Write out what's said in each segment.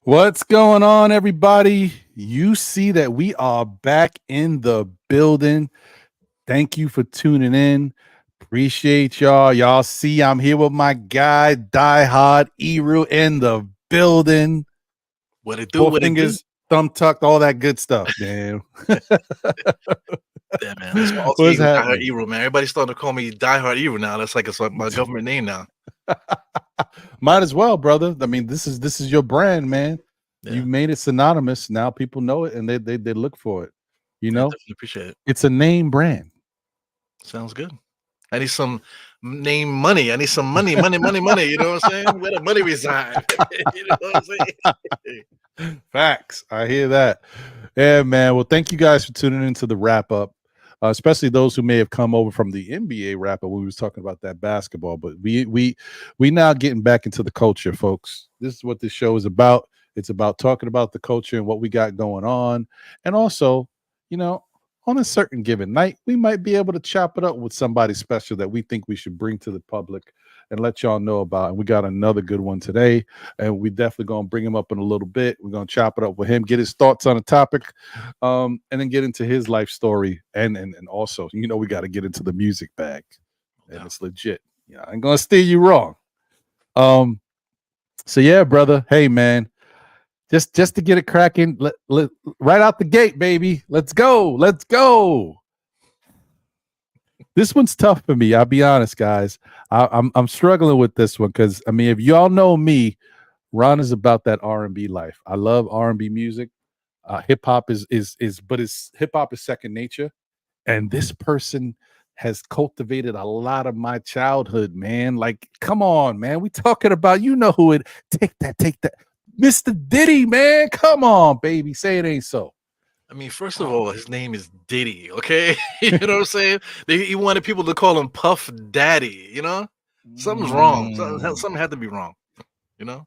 What's going on, everybody? You see that we are back in the building. Thank you for tuning in. Appreciate y'all. Y'all see I'm here with my guy, Die Hard Eru, in the building. What it do? Four what fingers, it do? thumb tucked, all that good stuff, man. Yeah, man. That's my What's happening? Die Hard Eru, man. Everybody's starting to call me Die Hard Eru now. That's like it's like my government name now. Might as well, brother. I mean, this is your brand, man. Yeah. You made it synonymous. Now people know it and they look for it. You know, definitely appreciate it. It's a name brand. Sounds good. I need some name money. I need some money. You know what I'm saying? Where the money reside. You know what I'm saying? Facts. I hear that. Yeah, man. Well, thank you guys for tuning into the wrap up. Especially those who may have come over from the NBA wrap up when we was talking about that basketball. But we now getting back into the culture, folks. This is what this show is about. It's about talking about the culture and what we got going on. And also, you know, on a certain given night, we might be able to chop it up with somebody special that we think we should bring to the public and let y'all know about. And we got another good one today, and we definitely going to bring him up in a little bit. We're going to chop it up with him, get his thoughts on the topic, and then get into his life story. And also, you know, we got to get into the music bag, and it's legit. Yeah, I ain't going to steer you wrong. So yeah, brother. Hey, man. Just to get it cracking, right out the gate, baby. Let's go. This one's tough for me. I'll be honest, guys. I'm struggling with this one because I mean, if y'all know me, Ron is about that R&B life. I love R&B music. Hip hop is hip hop is second nature, and this person has cultivated a lot of my childhood, man. Like, come on, man. We talking about, you know who it. Take that. Mr. Diddy, man. Come on, baby. Say it ain't so. I mean, first of all, his name is Diddy, okay? You know what I'm saying? He wanted people to call him Puff Daddy, you know? Something's wrong. Something had to be wrong, you know?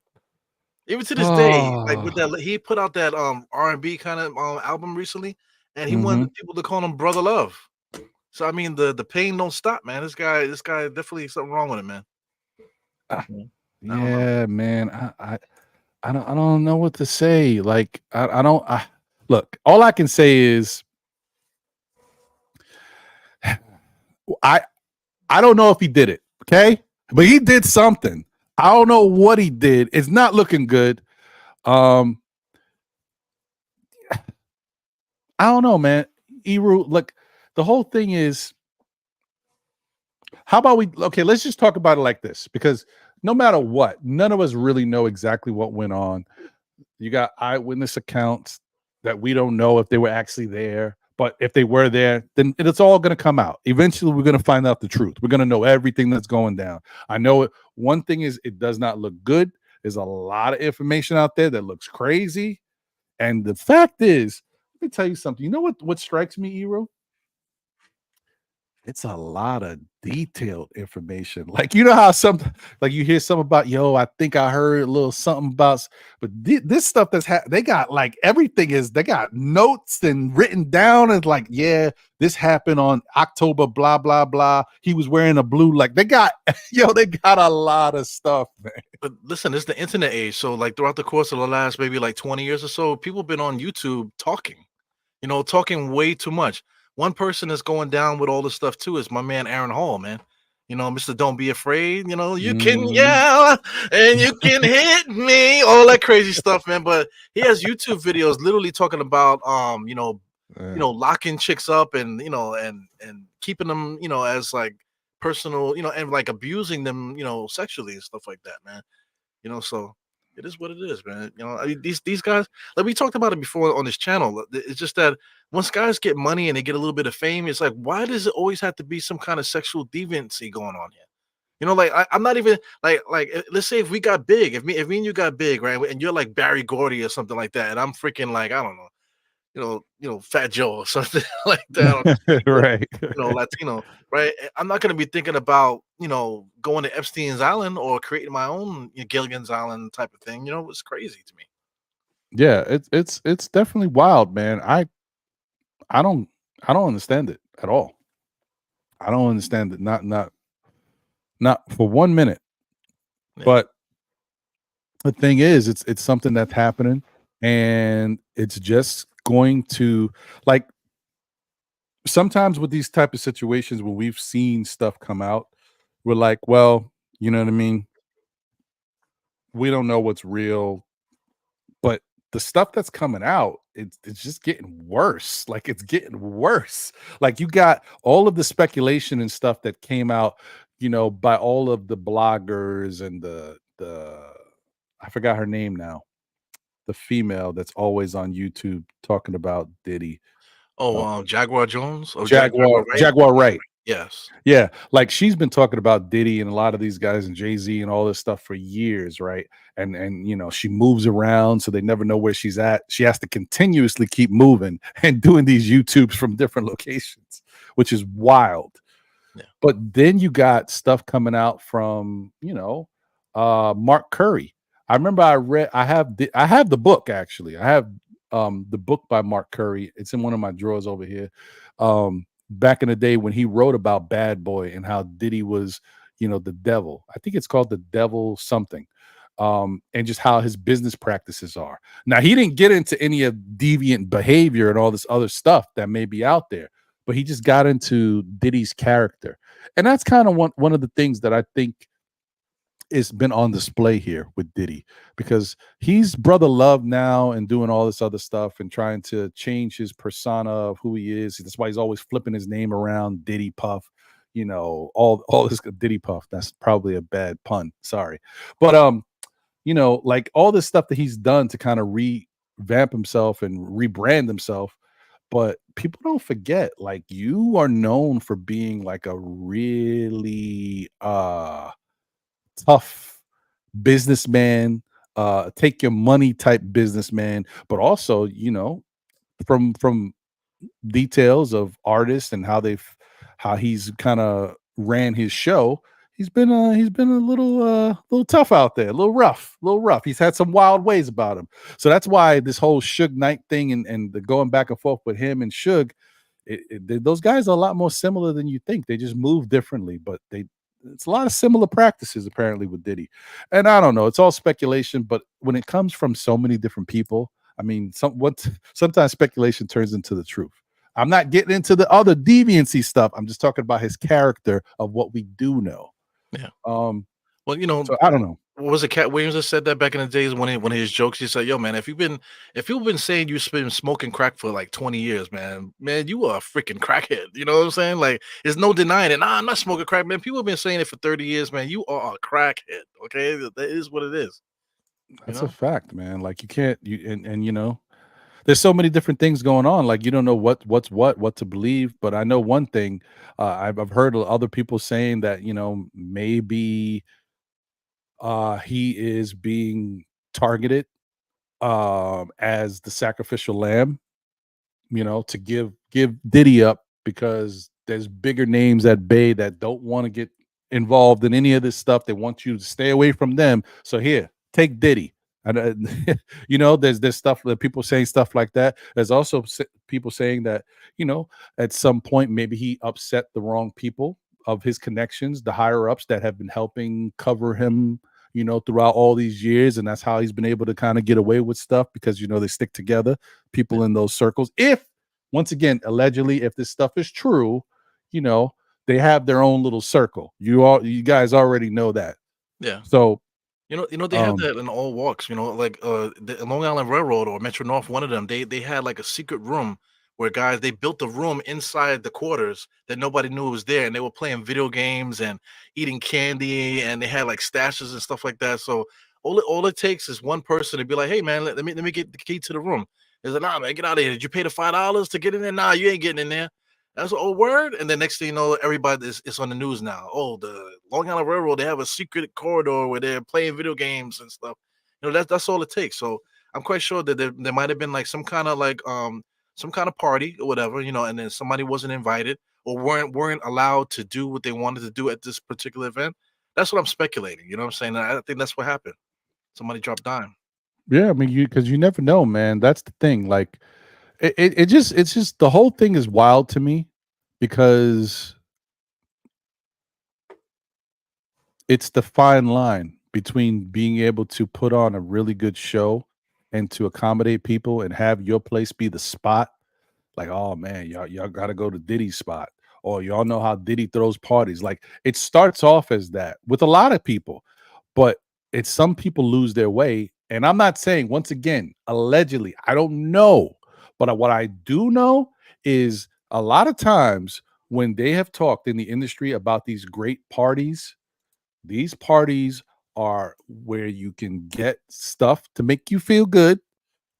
Even to this day, like with that, he put out that R&B kind of album recently, and he wanted people to call him Brother Love. So I mean, the pain don't stop, man. This guy definitely something wrong with him, man. Yeah, man. I don't know what to say. Like, look, all I can say is I don't know if he did it, okay? But he did something. I don't know what he did. It's not looking good. I don't know, man. Eru, look, the whole thing is, how about let's just talk about it like this, because no matter what, none of us really know exactly what went on. You got eyewitness accounts that we don't know if they were actually there, but if they were there, then it's all going to come out. Eventually, we're going to find out the truth. We're going to know everything that's going down. I know it. One thing is, it does not look good. There's a lot of information out there that looks crazy. And the fact is, let me tell you something. You know what strikes me, Eru? It's a lot of detailed information. Like, you know how like you hear something about, yo, I think I heard a little something about, but this stuff they got like everything they got notes and written down, and like, yeah, this happened on October, blah, blah, blah. He was wearing a blue, like they got a lot of stuff, man. But listen, it's the internet age. So like throughout the course of the last maybe like 20 years or so, people have been on YouTube talking way too much. One person that's going down with all this stuff too is my man Aaron Hall, man. You know, Mr. Don't Be Afraid. You know, you can yell and you can hit me, all that crazy stuff, man. But he has YouTube videos literally talking about, locking chicks up and and keeping them, as like personal, and like abusing them, sexually and stuff like that, man. So it is what it is, man. I mean, these guys, like we talked about it before on this channel. It's just that once guys get money and they get a little bit of fame, it's like, why does it always have to be some kind of sexual deviancy going on here? Like I'm not even let's say if we got big, if me and you got big, right, and you're like Barry Gordy or something like that, and I'm freaking like I don't know, Fat Joe or something like that, or Right. Latino, right? I'm not gonna be thinking about, going to Epstein's Island or creating my own Gilligan's Island type of thing. It's crazy to me. Yeah, it's definitely wild, man. I don't I don't understand it at all. I don't understand it. Not for 1 minute. Yeah. But the thing is, it's something that's happening, and it's just going to, like, sometimes with these type of situations when we've seen stuff come out, we're like, well, you know what I mean? We don't know what's real, but the stuff that's coming out, it's just getting worse. Like, it's getting worse. Like, you got all of the speculation and stuff that came out, by all of the bloggers and the I forgot her name now. The female that's always on YouTube talking about Diddy. Oh, Uh, Jaguar Jones or Jaguar Jaguar Wright? Jaguar Wright. Yes. Yeah, like, she's been talking about Diddy and a lot of these guys and Jay-Z and all this stuff for years, right? And she moves around, so they never know where she's at. She has to continuously keep moving and doing these YouTubes from different locations, which is wild. Yeah. But then you got stuff coming out from, Mark Curry. I remember I have the book, actually. I have the book by Mark Curry. It's in one of my drawers over here. Back in the day when he wrote about Bad Boy and how Diddy was, the devil. I think it's called The Devil something. And just how his business practices are. Now, he didn't get into any of deviant behavior and all this other stuff that may be out there, but he just got into Diddy's character. And that's kind of one of the things that I think it's been on display here with Diddy, because he's brother love now and doing all this other stuff and trying to change his persona of who he is. That's why he's always flipping his name around, Diddy Puff, all this Diddy Puff. That's probably a bad pun. Sorry. But like all this stuff that he's done to kind of revamp himself and rebrand himself. But people don't forget, like, you are known for being like a really tough businessman, take your money type businessman, but also, from details of artists and how he's kind of ran his show. He's been a little tough out there, a little rough. He's had some wild ways about him. So that's why this whole Suge Knight thing and the going back and forth with him and Suge, those guys are a lot more similar than you think. They just move differently, but it's a lot of similar practices apparently with Diddy. And I don't know, it's all speculation, but when it comes from so many different people, I mean, sometimes speculation turns into the truth. I'm not getting into the other deviancy stuff. I'm just talking about his character of what we do know. Yeah. Um, Well, so I don't know. what was it? Cat Williams that said that back in the days when one of his jokes. He said, "Yo, man, if you've been saying you've been smoking crack for like 20 years, man, you are a freaking crackhead." You know what I'm saying? Like, there's no denying it. Nah, I'm not smoking crack, man. People have been saying it for 30 years, man. You are a crackhead. Okay, that is what it is. You That's a know? fact, man. Like, you can't and there's so many different things going on. Like, you don't know what to believe. But I know one thing. I've heard other people saying that, maybe he is being targeted as the sacrificial lamb, to give Diddy up, because there's bigger names at bay that don't want to get involved in any of this stuff. They want you to stay away from them. So here, take Diddy. And there's stuff that people saying stuff like that. There's also people saying that, at some point maybe he upset the wrong people of his connections, the higher ups that have been helping cover him, throughout all these years, and that's how he's been able to kind of get away with stuff, because they stick together, people in those circles. If, once again, allegedly, if this stuff is true, they have their own little circle. You guys already know that. Yeah. So They have that in all walks. Like the Long Island Railroad or Metro North. One of them, they had like a secret room where guys they built a room inside the quarters that nobody knew was there, and they were playing video games and eating candy, and they had like stashes and stuff like that. So all it takes is one person to be like, "Hey man, let me get the key to the room." It's like, "Nah, man, get out of here. Did you pay the $5 to get in there? Nah, you ain't getting in there." That's a word. And then next thing you know, everybody is it's on the news now. Oh, the Long Island Railroad, they have a secret corridor where they're playing video games and stuff. That's all it takes. So I'm quite sure that there might have been like some kind of party or whatever, and then somebody wasn't invited or weren't allowed to do what they wanted to do at this particular event. That's what I'm speculating. You know what I'm saying? I think that's what happened. Somebody dropped dime. Yeah, I mean, because you never know, man. That's the thing. Like, it's just the whole thing is wild to me because it's the fine line between being able to put on a really good show and to accommodate people and have your place be the spot. Like, oh man, y'all got to go to Diddy's spot, or y'all know how Diddy throws parties. Like, it starts off as that with a lot of people, but it's some people lose their way. And I'm not saying, once again, allegedly, I don't know, but what I do know is a lot of times when they have talked in the industry about these great parties, these parties are where you can get stuff to make you feel good,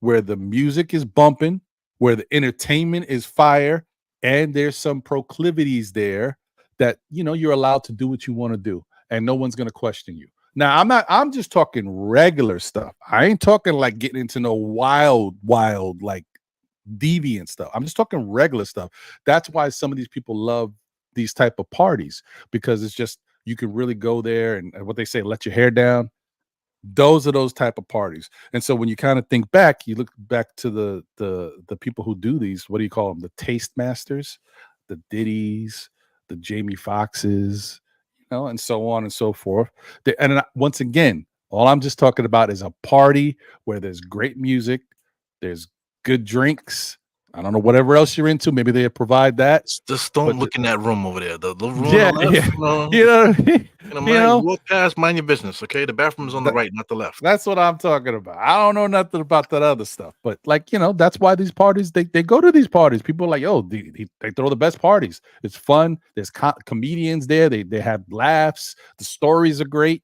where the music is bumping, where the entertainment is fire, and there's some proclivities there that you're allowed to do what you want to do, and no one's going to question you. Now, I'm just talking regular stuff. I ain't talking like getting into no wild, like deviant stuff. I'm just talking regular stuff. That's why some of these people love these type of parties, because it's just you can really go there and what they say, let your hair down. Those are those type of parties. And so when you kind of think back, you look back to the people who do these, what do you call them? The taste masters, the Diddies, the Jamie Foxxes, and so on and so forth. Once again, all I'm just talking about is a party where there's great music, there's good drinks. I don't know whatever else you're into. Maybe they provide that. Just don't look in that room over there. The room Yeah, on the left, yeah. You know what I mean? You walk past, mind your business, okay? The bathroom's on the right, not the left. That's what I'm talking about. I don't know nothing about that other stuff, but that's why these parties they go to these parties. People are like, oh, they throw the best parties. It's fun. There's comedians there. They have laughs. The stories are great,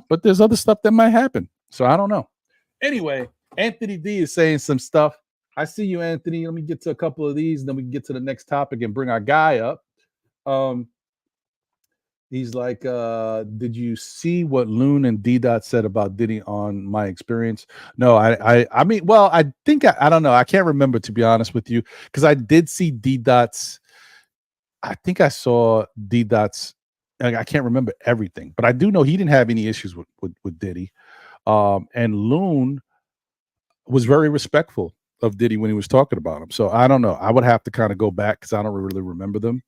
but there's other stuff that might happen. So I don't know. Anyway, Anthony D is saying some stuff. I see you, Anthony. Let me get to a couple of these, and then we can get to the next topic and bring our guy up. He's like, did you see what Loon and D-Dot said about Diddy on My Experience? No, I mean, well, I think I don't know. I can't remember, to be honest with you, because I did see D-Dot's. I think I saw D-Dot's. I can't remember everything, but I do know he didn't have any issues with Diddy. And Loon was very respectful of Diddy when he was talking about him. So I don't know. I would have to kind of go back because I don't really remember them.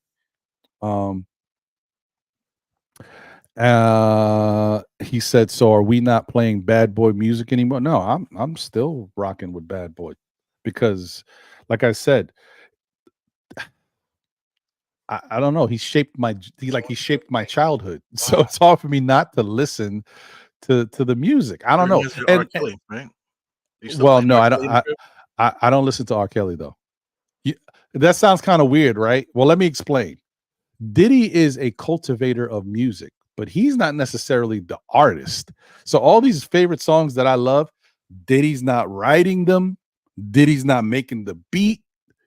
He said, so are we not playing Bad Boy music anymore? No, I'm still rocking with Bad Boy because, like I said, I don't know. He shaped my childhood. So it's hard for me not to listen to the music. I don't know. R. Kelly, right? Well, no, I don't listen to R. Kelly though. That sounds kind of weird, right? Well, let me explain. Diddy is a cultivator of music, but he's not necessarily the artist. So all these favorite songs that I love, Diddy's not writing them. Diddy's not making the beat.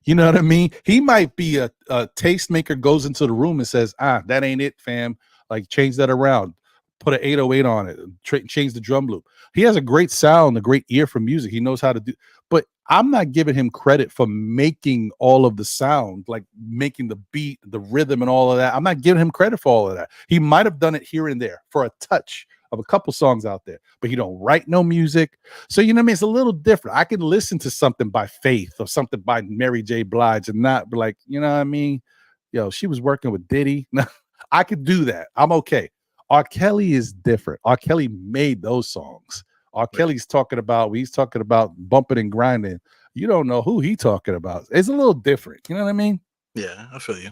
You know what I mean? He might be a tastemaker, goes into the room and says, that ain't it, fam. Like, change that around. Put an 808 on it. Change the drum loop. He has a great sound, a great ear for music. He knows how to do. But I'm not giving him credit for making all of the sound, like making the beat, the rhythm, and all of that. I'm not giving him credit for all of that. He might have done it here and there for a touch of a couple songs out there, but he don't write no music. So, you know what I mean? It's a little different. I can listen to something by Faith or something by Mary J. Blige and not be like, you know what I mean? Yo, she was working with Diddy. I could do that. I'm okay. R. Kelly is different. R. Kelly made those songs. R. Kelly's talking about, when he's talking about bumping and grinding, you don't know who he talking about. It's a little different. You know what I mean? Yeah, I feel you.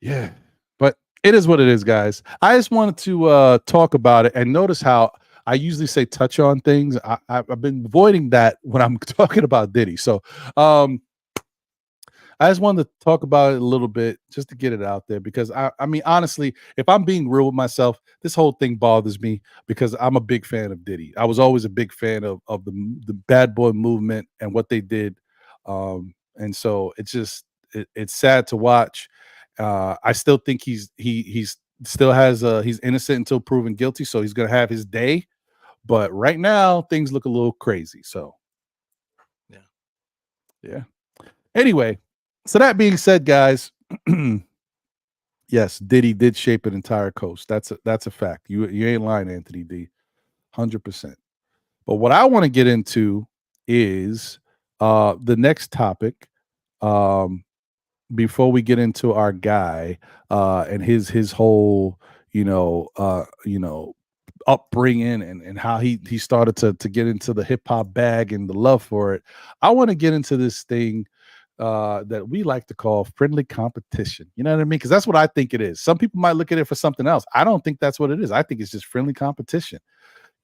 Yeah. But it is what it is, guys. I just wanted to talk about it and notice how I usually say touch on things. I've been avoiding that when I'm talking about Diddy. So um, I just wanted to talk about it a little bit just to get it out there because I mean, honestly, if I'm being real with myself, this whole thing bothers me because I'm a big fan of Diddy. I was always a big fan of the bad boy movement and what they did. And so it's sad to watch. I still think he's still has he's innocent until proven guilty, so he's gonna have his day. But right now, things look a little crazy. So Yeah. yeah. Anyway, so that being said, guys, yes, Diddy did shape an entire coast. That's a fact. You ain't lying, Anthony D. 100%. But what I want to get into is the next topic. Um, before we get into our guy and his whole upbringing and how he started to get into the hip hop bag and the love for it, I want to get into this thing that we like to call friendly competition. You know what I mean? Because that's what I think it is. Some people might look at it for something else. I don't think that's what it is. I think it's just friendly competition.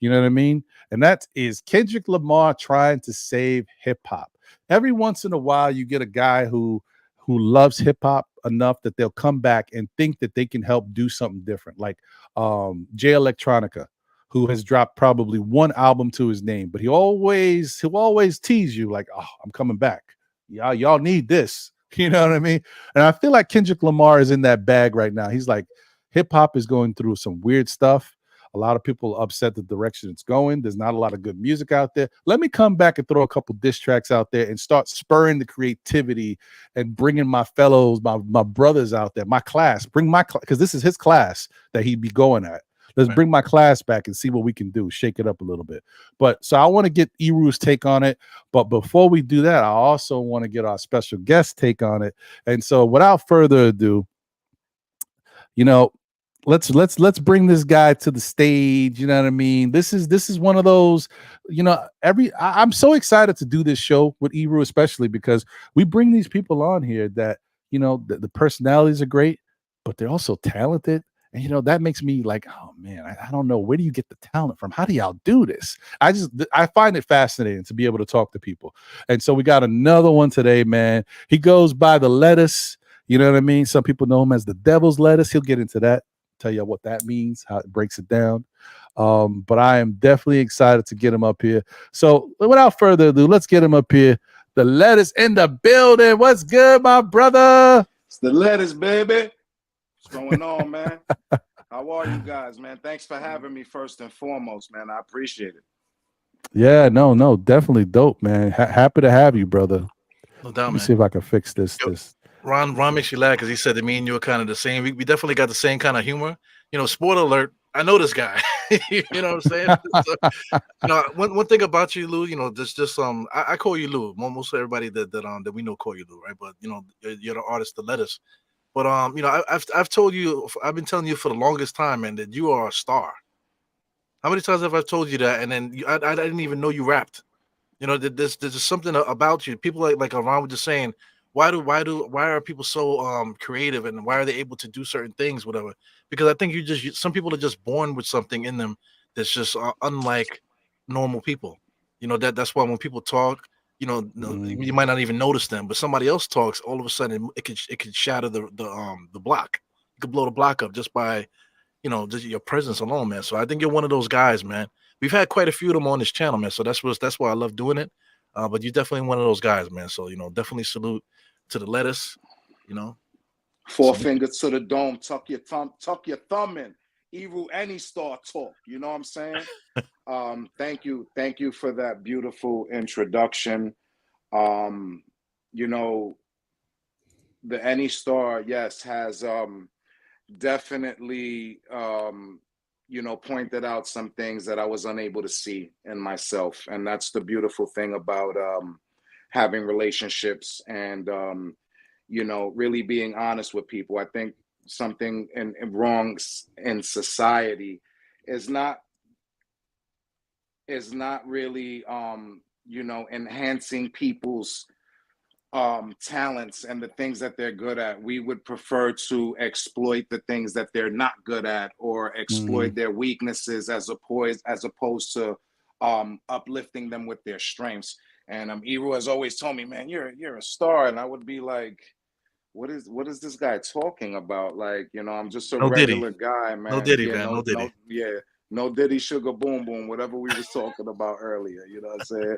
You know what I mean? And that is Kendrick Lamar trying to save hip hop. Every once in a while, you get a guy who loves hip hop enough that they'll come back and think that they can help do something different. Like Jay Electronica, who has dropped probably one album to his name, but he'll always tease you like, "Oh, I'm coming back. Y'all need this." You know what I mean? And I feel like Kendrick Lamar is in that bag right now. He's like, hip hop is going through some weird stuff. A lot of people upset the direction it's going. There's not a lot of good music out there. Let me come back and throw a couple diss tracks out there and start spurring the creativity and bringing my fellows, my brothers out there, my class. Bring my class, because this is his class that he'd be going at. Let's bring my class back and see what we can do. Shake it up a little bit. But so I want to get Eru's take on it. But before we do that, I also want to get our special guest take on it. And so without further ado, you know, let's bring this guy to the stage. You know what I mean? This is one of those, I'm so excited to do this show with Eru, especially because we bring these people on here that, the personalities are great, but they're also talented. And that makes me like, oh man, I don't know, where do you get the talent from? How do y'all do this? I find it fascinating to be able to talk to people. And so we got another one today, man. He goes by the lettuce. You know what I mean? Some people know him as the devil's lettuce. He'll get into that, tell you what that means, how it breaks it down. But I am definitely excited to get him up here. So without further ado, let's get him up here. The lettuce in the building. What's good, my brother? It's the lettuce, baby. What's going on, man? How are you guys, man? Thanks for having me first and foremost, man. I appreciate it. Yeah, no, definitely dope, man. Happy to have you, brother. No doubt, Let me man. see if I can fix this. Yo, Ron makes you laugh because he said that me and you are kind of the same. We definitely got the same kind of humor. Spoiler alert, I know this guy. You know what I'm saying? So, one thing about you, Lou, I call you Lou. Most everybody that we know call you Lou, right? But you're the artist, the lettuce. But I've told you, I've been telling you for the longest time, man, that you are a star. How many times have I told you that? And then I didn't even know you rapped. There's just something about you. People like Ron was just saying, why are people so creative and why are they able to do certain things, whatever? Because I think some people are just born with something in them that's just unlike normal people. That's why when people talk, you might not even notice them, but somebody else talks, all of a sudden it could shatter the block. You could blow the block up just by just your presence alone, man. So I think you're one of those guys, man. We've had quite a few of them on this channel, man. So that's why I love doing it. But you're definitely one of those guys, man. So definitely salute to the lettuce. Four fingers to the dome. Tuck your thumb in. Eru, any star talk. You know what I'm saying? Thank you for that beautiful introduction. The Any Star, yes, has definitely pointed out some things that I was unable to see in myself, and that's the beautiful thing about having relationships and really being honest with people. I think something wrong in society is not really enhancing people's talents and the things that they're good at. We would prefer to exploit the things that they're not good at, or Mm-hmm. exploit their weaknesses, as opposed to uplifting them with their strengths. And Ebro has always told me, man, you're a star. And I would be like, what is this guy talking about? Like, I'm just a No Diddy. regular guy, No man. Diddy, Yeah, man. No Diddy. no Diddy, sugar, boom boom, whatever we was talking about earlier. You know what I'm saying?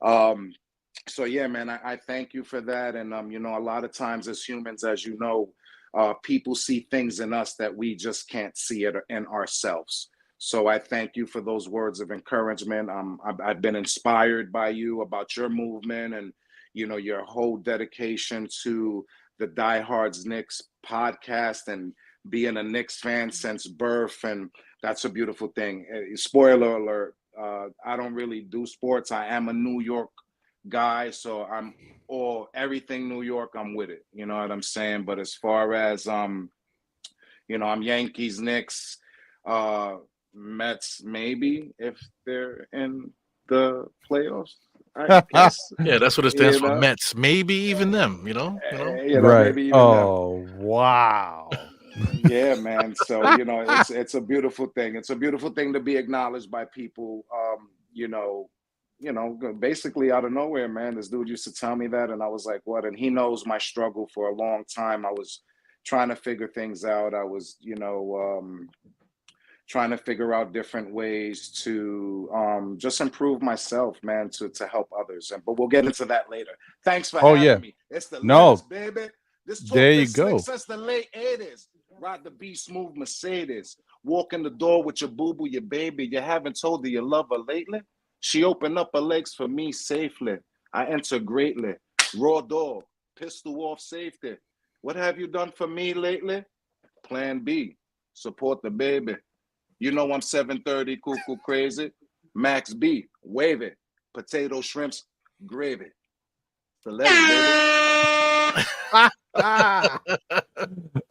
Um, so yeah, man, I thank you for that. And a lot of times as humans, as you know, people see things in us that we just can't see it in ourselves. So I thank you for those words of encouragement. I've been inspired by you about your movement, and your whole dedication to the Diehards Knicks podcast, and being a Knicks fan since birth. And that's a beautiful thing. Spoiler alert, I don't really do sports. I am a New York guy, so I'm all everything New York, I'm with it. You know what I'm saying? But as far as I'm Yankees, Knicks, uh Mets, maybe if they're in the playoffs, I guess. Yeah, that's what it stands You for. know, Mets. Maybe even them, Right. maybe even them. Oh, wow. Yeah, man. So it's a beautiful thing. It's a beautiful thing to be acknowledged by people. Basically out of nowhere, man. This dude used to tell me that, and I was like, "What?" And he knows my struggle for a long time. I was trying to figure things out. I was, trying to figure out different ways to just improve myself, man, to help others. But we'll get into that later. Thanks for Oh, yeah. having me. It's the lettuce, No, baby. This there talk you been slick go. since the late 80s. Ride the beast smooth Mercedes. Walk in the door with your boo-boo, your baby. You haven't told her you love her lately? She opened up her legs for me safely. I enter greatly. Raw dog, pistol off safety. What have you done for me lately? Plan B, support the baby. I'm 730, cuckoo crazy. Max B, wave it. Potato, shrimps, gravy. The lettuce, baby.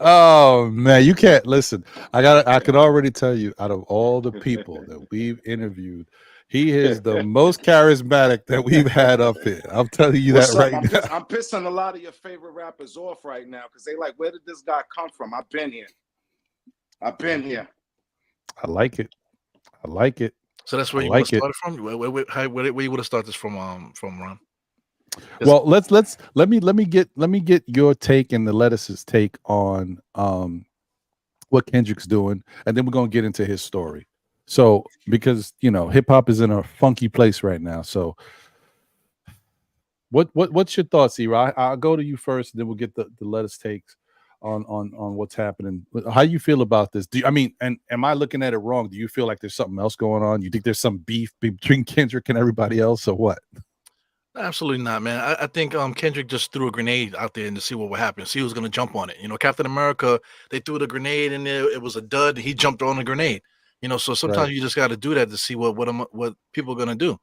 Oh man, you can't listen. I could already tell you, out of all the people that we've interviewed, he is the most charismatic that we've had up here. I'm telling you that What's up? right now. I'm pissing a lot of your favorite rappers off right now because they like, where did this guy come from? I've been here. I've been here. I like it. I like it. So that's I where you want like to it. start it from. Where you want to start this from Ron? Well, let me get your take and the lettuce's take on what Kendrick's doing, and then we're gonna get into his story. So because hip hop is in a funky place right now. So what's your thoughts, Era? I'll go to you first, and then we'll get the lettuce takes on what's happening. How you feel about this? And am I looking at it wrong? Do you feel like there's something else going on? You think there's some beef between Kendrick and everybody else, or what? Absolutely not, man. I think Kendrick just threw a grenade out there and to see what would happen. See who's gonna jump on it. Captain America, they threw the grenade in there, it was a dud, he jumped on the grenade. So Right. sometimes you just gotta do that to see what people are gonna do.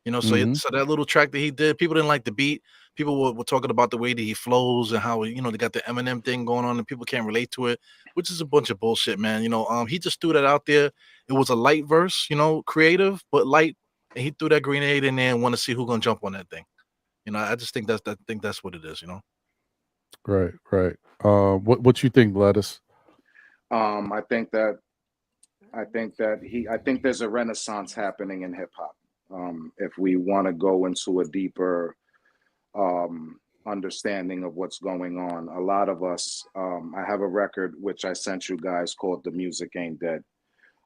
So Mm-hmm. so that little track that he did, people didn't like the beat. People were talking about the way that he flows and how they got the Eminem thing going on and people can't relate to it, which is a bunch of bullshit, man. He just threw that out there. It was a light verse, creative but light, and he threw that grenade in there and want to see who's gonna jump on that thing. I just think that's what it is. Right. Right. What you think, lettuce? I think that I think there's a renaissance happening in hip hop. If we want to go into a deeper understanding of what's going on, a lot of us, I have a record which I sent you guys called "The Music Ain't Dead,"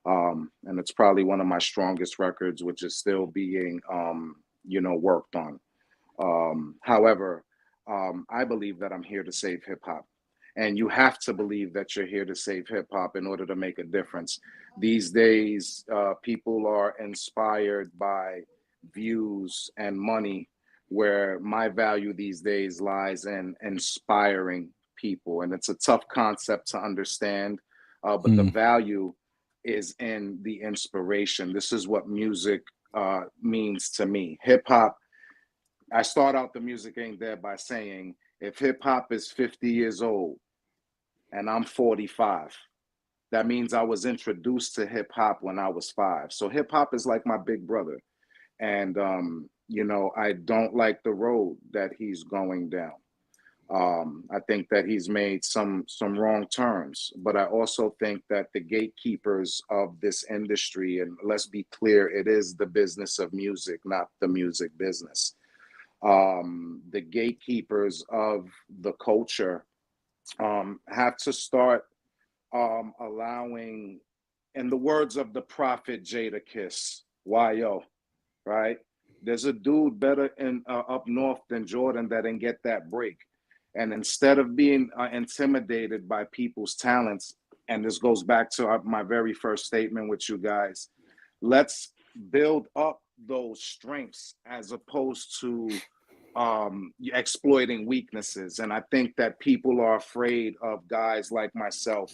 and it's probably one of my strongest records, which is still being worked on. However, I believe that I'm here to save hip hop. And you have to believe that you're here to save hip hop in order to make a difference. These days, people are inspired by views and money, where my value these days lies in inspiring people. And it's a tough concept to understand, but the Mm, value is in the inspiration. This is what music means to me. Hip hop, I start out "The Music Ain't Dead" by saying, if hip hop is 50 years old and I'm 45, that means I was introduced to hip hop when I was 5. So hip hop is like my big brother. And, you know, I don't like the road that he's going down. I think that he's made some wrong turns, but I also think that the gatekeepers of this industry, and let's be clear, it is the business of music, not the music business. The gatekeepers of the culture have to start allowing, in the words of the prophet Jada Kiss, YO, right? There's a dude better in up north than Jordan that didn't get that break. And instead of being intimidated by people's talents, and this goes back to my very first statement with you guys, let's build up those strengths as opposed to exploiting weaknesses. And I think that people are afraid of guys like myself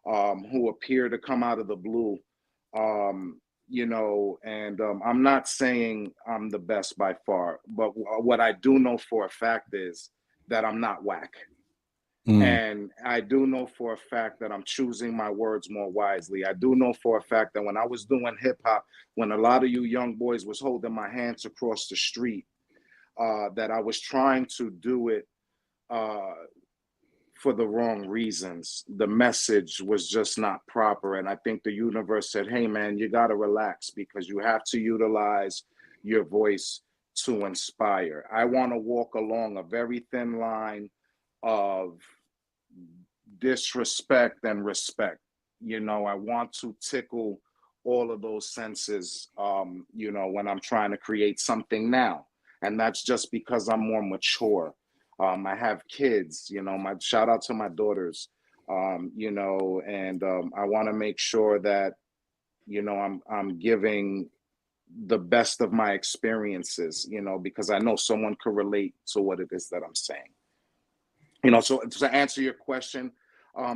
who appear to come out of the blue. You know, and I'm not saying I'm the best by far, but what I do know for a fact is that I'm not whack. And I do know for a fact that I'm choosing my words more wisely. I do know for a fact that when I was doing hip hop, when a lot of you young boys was holding my hands across the street, that I was trying to do it for the wrong reasons. The message was just not proper. And I think the universe said, hey, man, you got to relax because you have to utilize your voice to inspire. I want to walk along a very thin line of disrespect and respect. You know, I want to tickle all of those senses, you know, when I'm trying to create something now. And that's just because I'm more mature. I have kids, you know, my shout out to my daughters, you know, and I want to make sure that, you know, I'm giving the best of my experiences, you know, because I know someone could relate to what it is that I'm saying. You know, so to answer your question,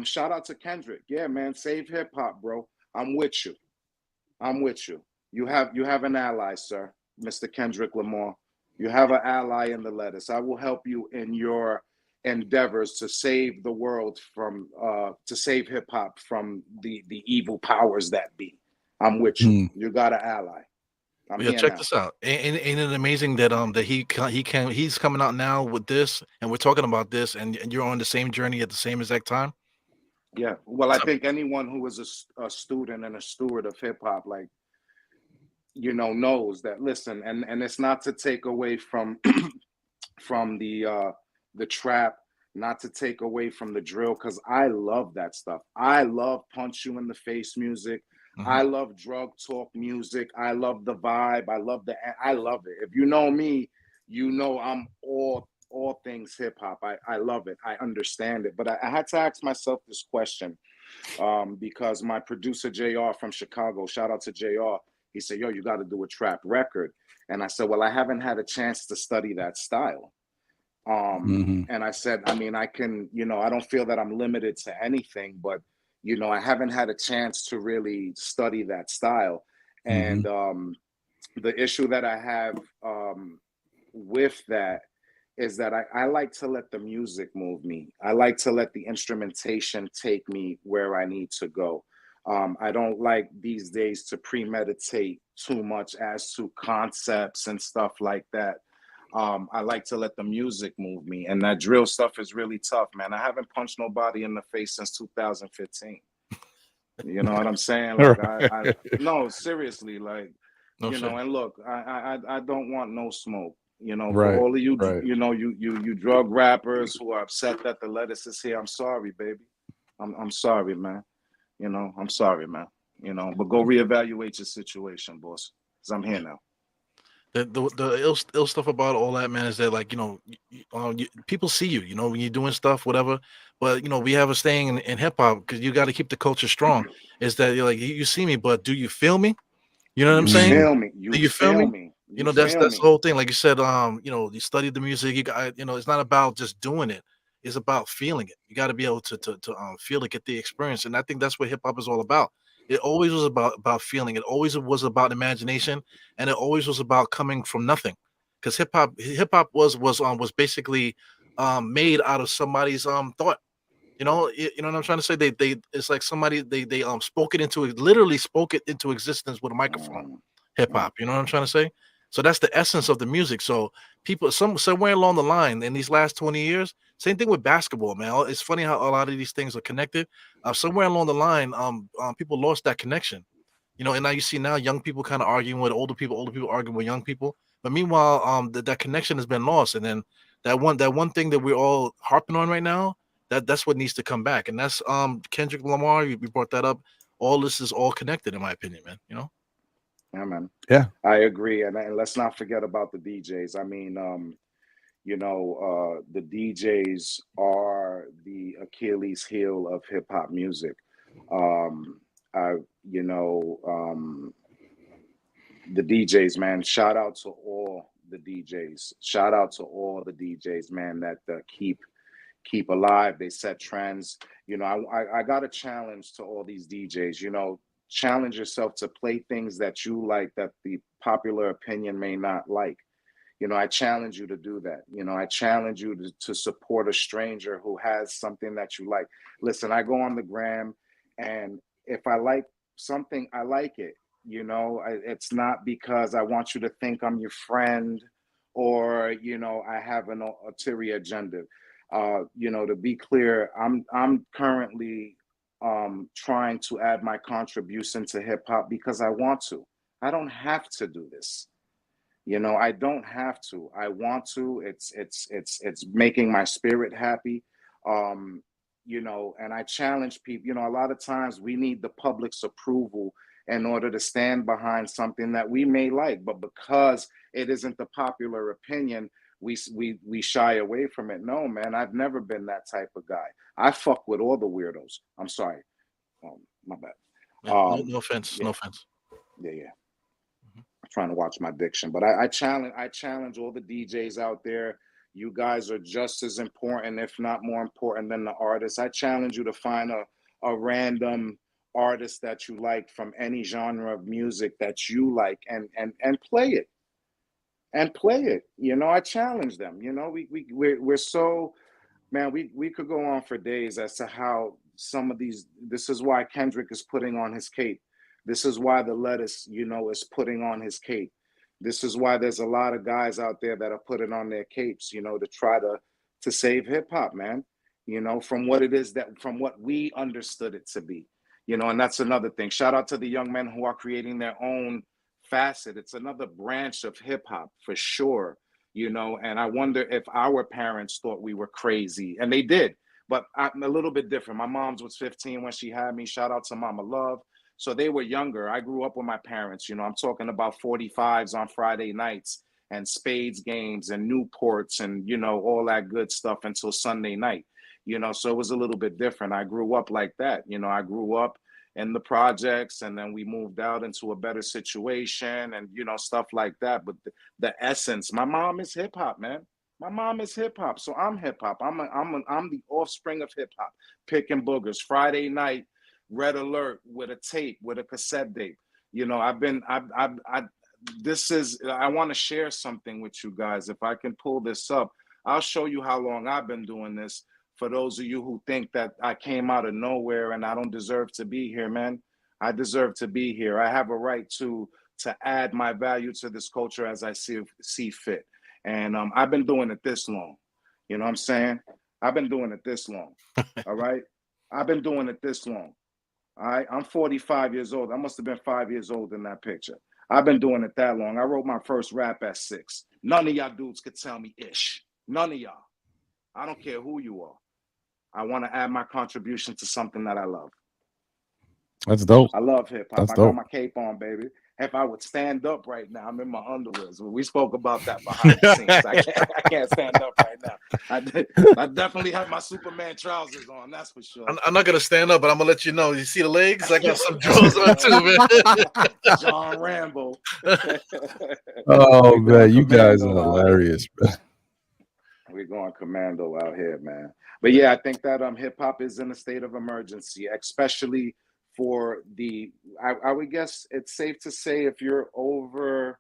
shout out to Kendrick. Yeah, man, save hip hop, bro. I'm with you. I'm with you. You have an ally, sir, Mr. Kendrick Lamar. You have an ally in the lettuce. I will help you in your endeavors to save the world from to save hip hop from the evil powers that be. I'm with you. You got an ally. Yeah, check this out. Ain't it amazing that that he's coming out now with this, and we're talking about this, and you're on the same journey at the same exact time. Yeah. Well, I think anyone who is a student and a steward of hip hop, like, you know, knows that. Listen, and it's not to take away from from the trap, not to take away from the drill, because I love that stuff. I love punch you in the face music. I love drug talk music. I love the vibe. I love it. If you know me, you know I'm all things hip hop. I love it. I understand it. But I had to ask myself this question because my producer JR from Chicago, shout out to JR, he said, yo, you got to do a trap record. And I said, well, I haven't had a chance to study that style. And I said, I mean, I can, you know, I don't feel that I'm limited to anything, but you know, I haven't had a chance to really study that style. And the issue that I have with that is that I like to let the music move me. I like to let the instrumentation take me where I need to go. I don't like these days to premeditate too much as to concepts and stuff like that. I like to let the music move me, and that drill stuff is really tough, man. I haven't punched nobody in the face since 2015. You know what I'm saying? Like, I no, seriously, like, you know. And look, I don't want no smoke. You know, for all of you, you know, you drug rappers who are upset that the lettuce is here. I'm sorry, baby. I'm sorry, man. You know, I'm sorry, man. You know, but go reevaluate your situation, boss, because I'm here now. The ill stuff about all that, man, is that, like, you know, people see you, you know, when you're doing stuff, whatever. But you know, we have a saying in hip hop, because you got to keep the culture strong. Is that you're like, you see me, but do you feel me? You know what I'm saying? Feel me? Do you feel me? You know, that's the whole thing. Like you said, you know, you study the music. You got, you know, it's not about just doing it. It's about feeling it. You got to be able to feel it, get the experience. And I think that's what hip hop is all about. It always was about feeling. It always was about imagination, and it always was about coming from nothing. Because hip hop was basically made out of somebody's thought. You know, you know what I'm trying to say? They it's like somebody they spoke it into, literally spoke it into existence with a microphone. Hip hop, you know what I'm trying to say? So that's the essence of the music. So people, somewhere along the line in these last 20 years, same thing with basketball, man. It's funny how a lot of these things are connected. Somewhere along the line, people lost that connection. And now you see now young people kind of arguing with older people arguing with young people. But meanwhile, that connection has been lost. And then that one thing that we're all harping on right now, that's what needs to come back. And that's Kendrick Lamar. We brought that up. All this is all connected, in my opinion, man. Yeah, man. Yeah. I agree. And let's not forget about the DJs. I mean, the DJs are the Achilles heel of hip hop music. I, you know, the DJs, man. Shout out to all the DJs. Shout out to all the DJs, man, that keep alive. They set trends. I got a challenge to all these DJs. Challenge yourself to play things that you like that the popular opinion may not like. I challenge you to do that. I challenge you to support a stranger who has something that you like. Listen, I go on the gram, and if I like something, I like it. It's not because I want you to think I'm your friend, or I have an ulterior agenda. To be clear, I'm currently trying to add my contribution to hip hop because I want to. I don't have to do this. I don't have to. I want to. It's making my spirit happy. And I challenge people. A lot of times we need the public's approval in order to stand behind something that we may like, but because it isn't the popular opinion, we shy away from it. No, man, I've never been that type of guy. I fuck with all the weirdos. I'm sorry. My bad. No offense. Yeah. No offense. Yeah. Trying to watch my diction, but I challenge all the DJs out there. You guys are just as important, if not more important, than the artists. I challenge you to find a random artist that you like from any genre of music that you like, and play it. I challenge them. We're so, man, we could go on for days as to how some of these. This is why Kendrick is putting on his cape. This is why the LeTTuce, is putting on his cape. This is why there's a lot of guys out there that are putting on their capes, to try to save hip hop, man. From what it is from what we understood it to be. And that's another thing. Shout out to the young men who are creating their own facet. It's another branch of hip hop for sure. And I wonder if our parents thought we were crazy, and they did. But I'm a little bit different. My mom's was 15 when she had me. Shout out to Mama Love. So they were younger. I grew up with my parents. I'm talking about 45s on Friday nights and spades games and Newports and, all that good stuff until Sunday night. So it was a little bit different. I grew up like that. I grew up in the projects, and then we moved out into a better situation and, stuff like that. But the essence, my mom is hip hop, man. My mom is hip hop. So I'm hip hop. I'm the offspring of hip hop, picking boogers Friday night. Red Alert with a tape, with a cassette tape. I want to share something with you guys. If I can pull this up, I'll show you how long I've been doing this. For those of you who think that I came out of nowhere and I don't deserve to be here, man, I deserve to be here. I have a right to add my value to this culture as I see fit. And I've been doing it this long. You know what I'm saying? I've been doing it this long. All right? I've been doing it this long. All right, I'm 45 years old. I must have been 5 years old in that picture. I've been doing it that long. I wrote my first rap at 6. None of y'all dudes could tell me ish. None of y'all. I don't care who you are. I want to add my contribution to something that I love. That's dope. I love hip hop. That's I dope. got my cape on, baby. If I would stand up right now, I'm in my underwear. So we spoke about that behind the scenes. I can't stand up right now. I definitely have my Superman trousers on. That's for sure. I'm not gonna stand up, but I'm gonna let you know. You see the legs? I got some drawers on too, man. John Rambo. Oh man, you guys are hilarious, man. We're going commando out here, man. But yeah, I think that hip hop is in a state of emergency, especially for I would guess it's safe to say if you're over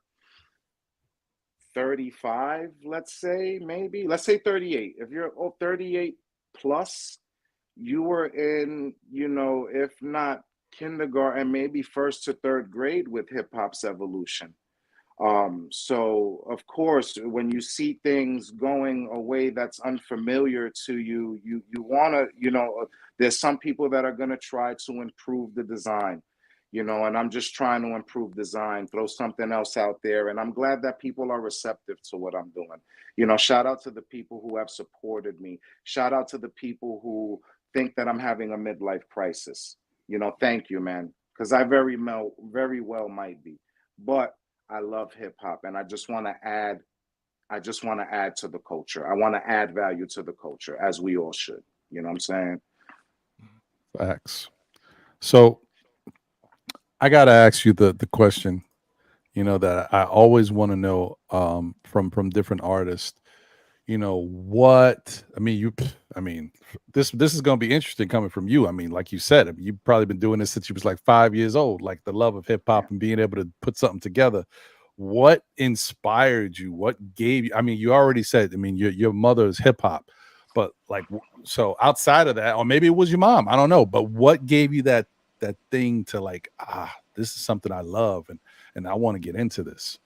35, let's say 38. If you're 38 plus, you were in, if not kindergarten, maybe first to third grade with hip hop's evolution. So of course, when you see things going a way that's unfamiliar to you, you want to, there's some people that are going to try to improve the design, and I'm just trying to improve design, throw something else out there. And I'm glad that people are receptive to what I'm doing. Shout out to the people who have supported me. Shout out to the people who think that I'm having a midlife crisis. Thank you, man. Because I very well might be. But I love hip hop, and I just want to add. I just want to add to the culture. I want to add value to the culture, as we all should. You know what I'm saying? Facts. So I gotta ask you the question, that I always want to know, from different artists. What I mean, this is gonna be interesting coming from you. I mean, like you said, you've probably been doing this since you was like 5 years old, like the love of hip hop and being able to put something together. What inspired you? What gave you? I mean, you already said, I mean, your mother is hip hop, but like, so outside of that, or maybe it was your mom, I don't know, but what gave you that thing to like, this is something I love, and I want to get into this?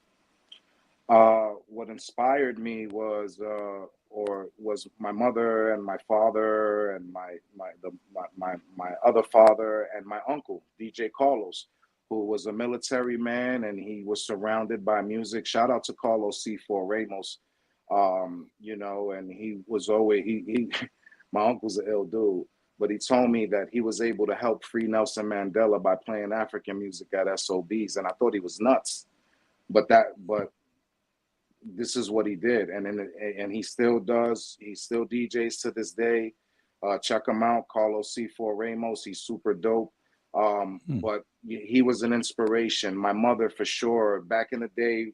What inspired me was my mother and my father and my other father and my uncle DJ Carlos, who was a military man, and he was surrounded by music. Shout out to Carlos C4 Ramos. And he was always he my uncle's an ill dude, but he told me that he was able to help free Nelson Mandela by playing African music at SOBs, and I thought he was nuts. But this is what he did, and he still does. He still DJs to this day. Check him out, Carlos C4 Ramos. He's super dope. But he was an inspiration. My mother, for sure. Back in the day,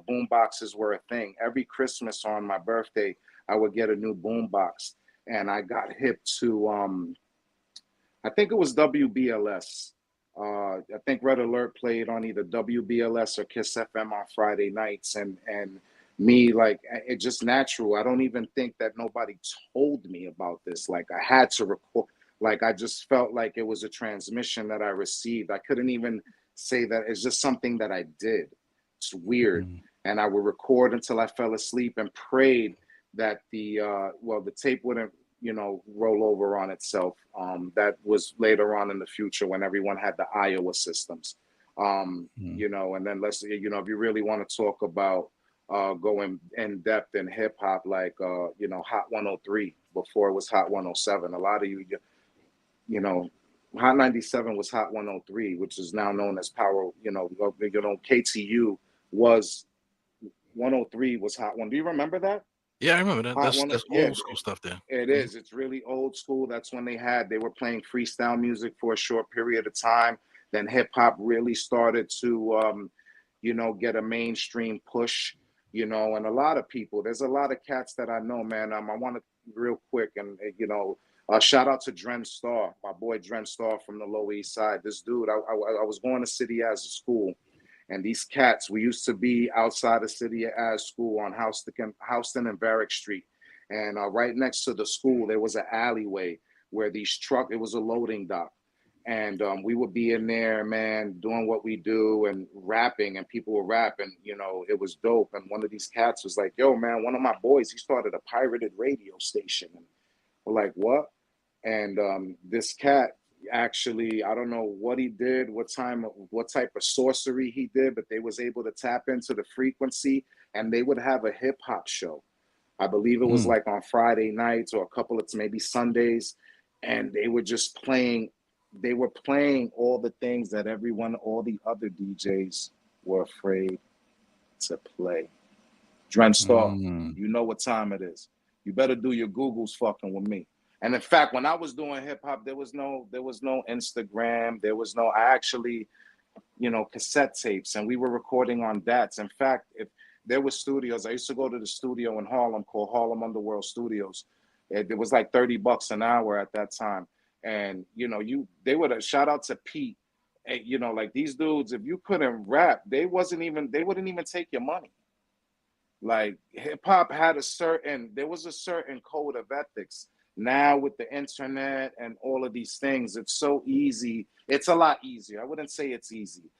boom boxes were a thing. Every Christmas on my birthday, I would get a new boom box, and I got hip to I think it was WBLS. I think Red Alert played on either WBLS or Kiss FM on Friday nights, and me, like, it just natural. I don't even think that nobody told me about this. Like, I had to record. Like, I just felt like it was a transmission that I received. I couldn't even say that. It's just something that I did. It's weird. And I would record until I fell asleep and prayed that the tape wouldn't roll over on itself. That was later on in the future when everyone had the Iowa systems. And then if you really want to talk about going in depth in hip hop, like Hot 103 before it was Hot 107. A lot of Hot 97 was Hot 103, which is now known as Power. KTU was 103 was Hot One. Do you remember that? Yeah, I remember that. Hot That's old school stuff there. It is. It's really old school. That's when they were playing freestyle music for a short period of time. Then hip hop really started to, get a mainstream push. And a lot of people. There's a lot of cats that I know, man. I want to real quick and shout out to Dren Starr, my boy Dren Starr from the Lower East Side. This dude, I was going to City as a school. And these cats, we used to be outside of City as school on Houston and Varick Street. And right next to the school, there was an alleyway where it was a loading dock. And we would be in there, man, doing what we do and rapping, and people were rapping, it was dope. And one of these cats was like, yo, man, one of my boys, he started a pirated radio station. And we're like, what? And this cat, actually, I don't know what he did, what type of sorcery he did, but they was able to tap into the frequency, and they would have a hip hop show. I believe it was like on Friday nights or a couple of maybe Sundays, and they were playing all the things that all the other DJs were afraid to play. Dren Starr, you know what time it is. You better do your Googles fucking with me. And in fact, when I was doing hip hop, there was no Instagram. There was no, I actually, cassette tapes, and we were recording on DATs. In fact, if there were studios, I used to go to the studio in Harlem called Harlem Underworld Studios. It was like $30 an hour at that time. And, they would shout out to Pete. And, like these dudes, if you couldn't rap, they wouldn't even take your money. Like hip hop there was a certain code of ethics. Now with the internet and all of these things, it's so easy. It's a lot easier. I wouldn't say it's easy.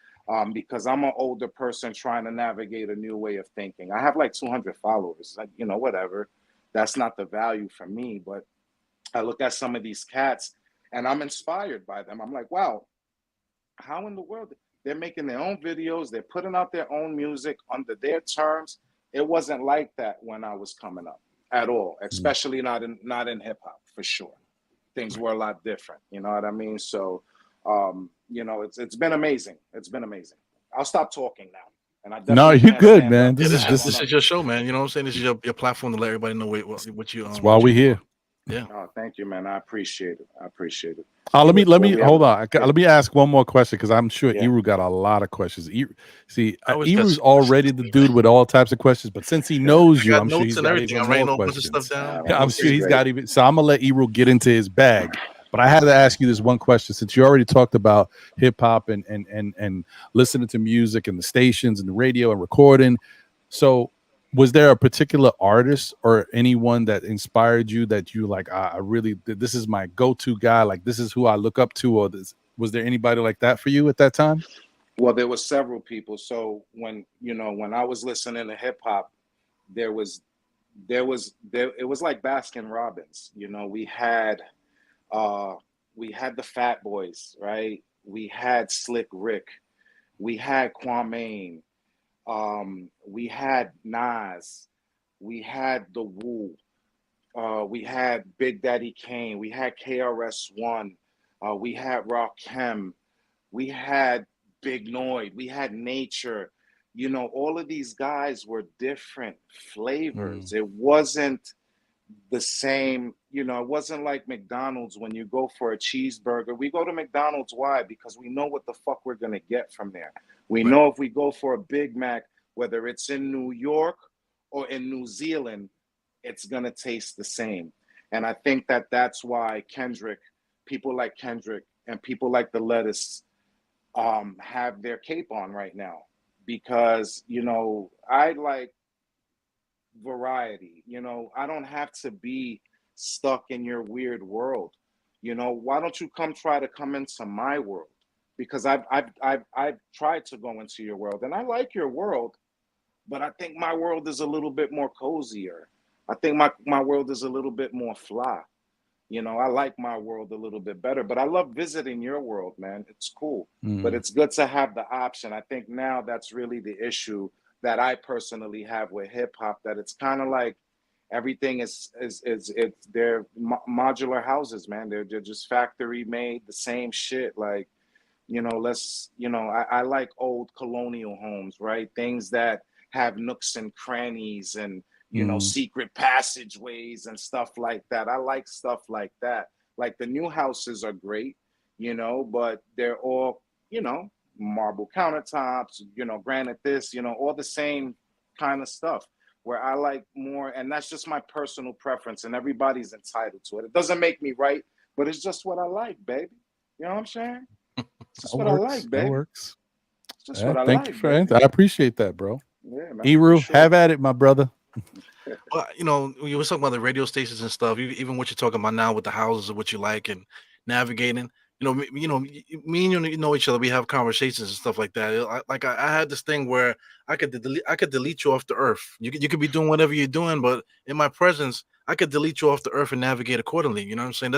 because I'm an older person trying to navigate a new way of thinking. I have like 200 followers, like, you know, whatever. That's not the value for me, but I look at some of these cats and I'm inspired by them. I'm like, wow, how in the world they're making their own videos, they're putting out their own music under their terms. It wasn't like that when I was coming up at all, especially not in hip hop, for sure. Things were a lot different, you know what I mean? So you know, it's been amazing. It's been amazing. I'll stop talking now. And I No, definitely you're can't good, stand man. up. This is This this is is your show, man. You know what I'm saying? This is your platform to let everybody know what you that's why what you we here. Yeah. Oh, thank you, man. I appreciate it. I appreciate it. Let me What we have? hold on. Yeah. Let me ask one more question because I'm sure Yeah. Eru got a lot of questions. See, I always got Eru's some already questions, the man. dude with all types of questions, but since he knows I you, got I'm sure notes he's and got everything. even I'm writing more a whole bunch of stuff questions. down. Man, I'm this sure is he's great. got even. So I'm gonna let Eru get into his bag. But I had to ask you this one question since you already talked about hip hop and listening to music and the stations and the radio and recording. So was there a particular artist or anyone that inspired you that you like, I really, this is my go-to guy, like this is who I look up to, or this, was there anybody like that for you at that time? Well, there were several people. So when, you know, when I was listening to hip hop, there was it was like Baskin Robbins. You know, uh we had the Fat Boys, right? We had Slick Rick, we had Kwame, we had Nas, we had the Wu, we had Big Daddy Kane, we had KRS-One, we had Rakim, we had Big Noid, we had Nature. You know, all of these guys were different flavors. It wasn't the same, you know, it wasn't like McDonald's when you go for a cheeseburger. We go to McDonald's, why? Because we know what the fuck we're gonna get from there. We Right. know if we go for a Big Mac, whether it's in New York or in New Zealand, it's gonna taste the same. And I think that that's why Kendrick, people like Kendrick and people like the Lettuce have their cape on right now, because, you know, I like variety. You know, I don't have to be stuck in your weird world. You know, why don't you try to come into my world? Because I've tried to go into your world, and I like your world, but I think my world is a little bit more cozier. I think my world is a little bit more fly. You know, I like my world a little bit better, but I love visiting your world, man. It's cool. But it's good to have the option. I think now that's really the issue that I personally have with hip hop, that it's kind of like everything is it's they're modular houses, man. They're just factory made, the same shit. Like, you know, I like old colonial homes, right? Things that have nooks and crannies and, you know, secret passageways and stuff like that. I like stuff like that. Like the new houses are great, you know, but they're all, you know, marble countertops, you know, granite this, you know, all the same kind of stuff. Where I like more, and that's just my personal preference, and everybody's entitled to it. It doesn't make me right, but it's just what I like, baby. You know what I'm saying? It's just That what I works. like, That baby. works. It's just what I Thank you, like, friend. baby. I appreciate that, bro. Yeah, man, for Eru, sure. have at it, my brother. Well, you know, when you were talking about the radio stations and stuff, even what you're talking about now with the houses of what you like and navigating, me and you know each other. We have conversations and stuff like that. I had this thing where I could delete you off the earth. You could be doing whatever you're doing, but in my presence, I could delete you off the earth and navigate accordingly. You know what I'm saying?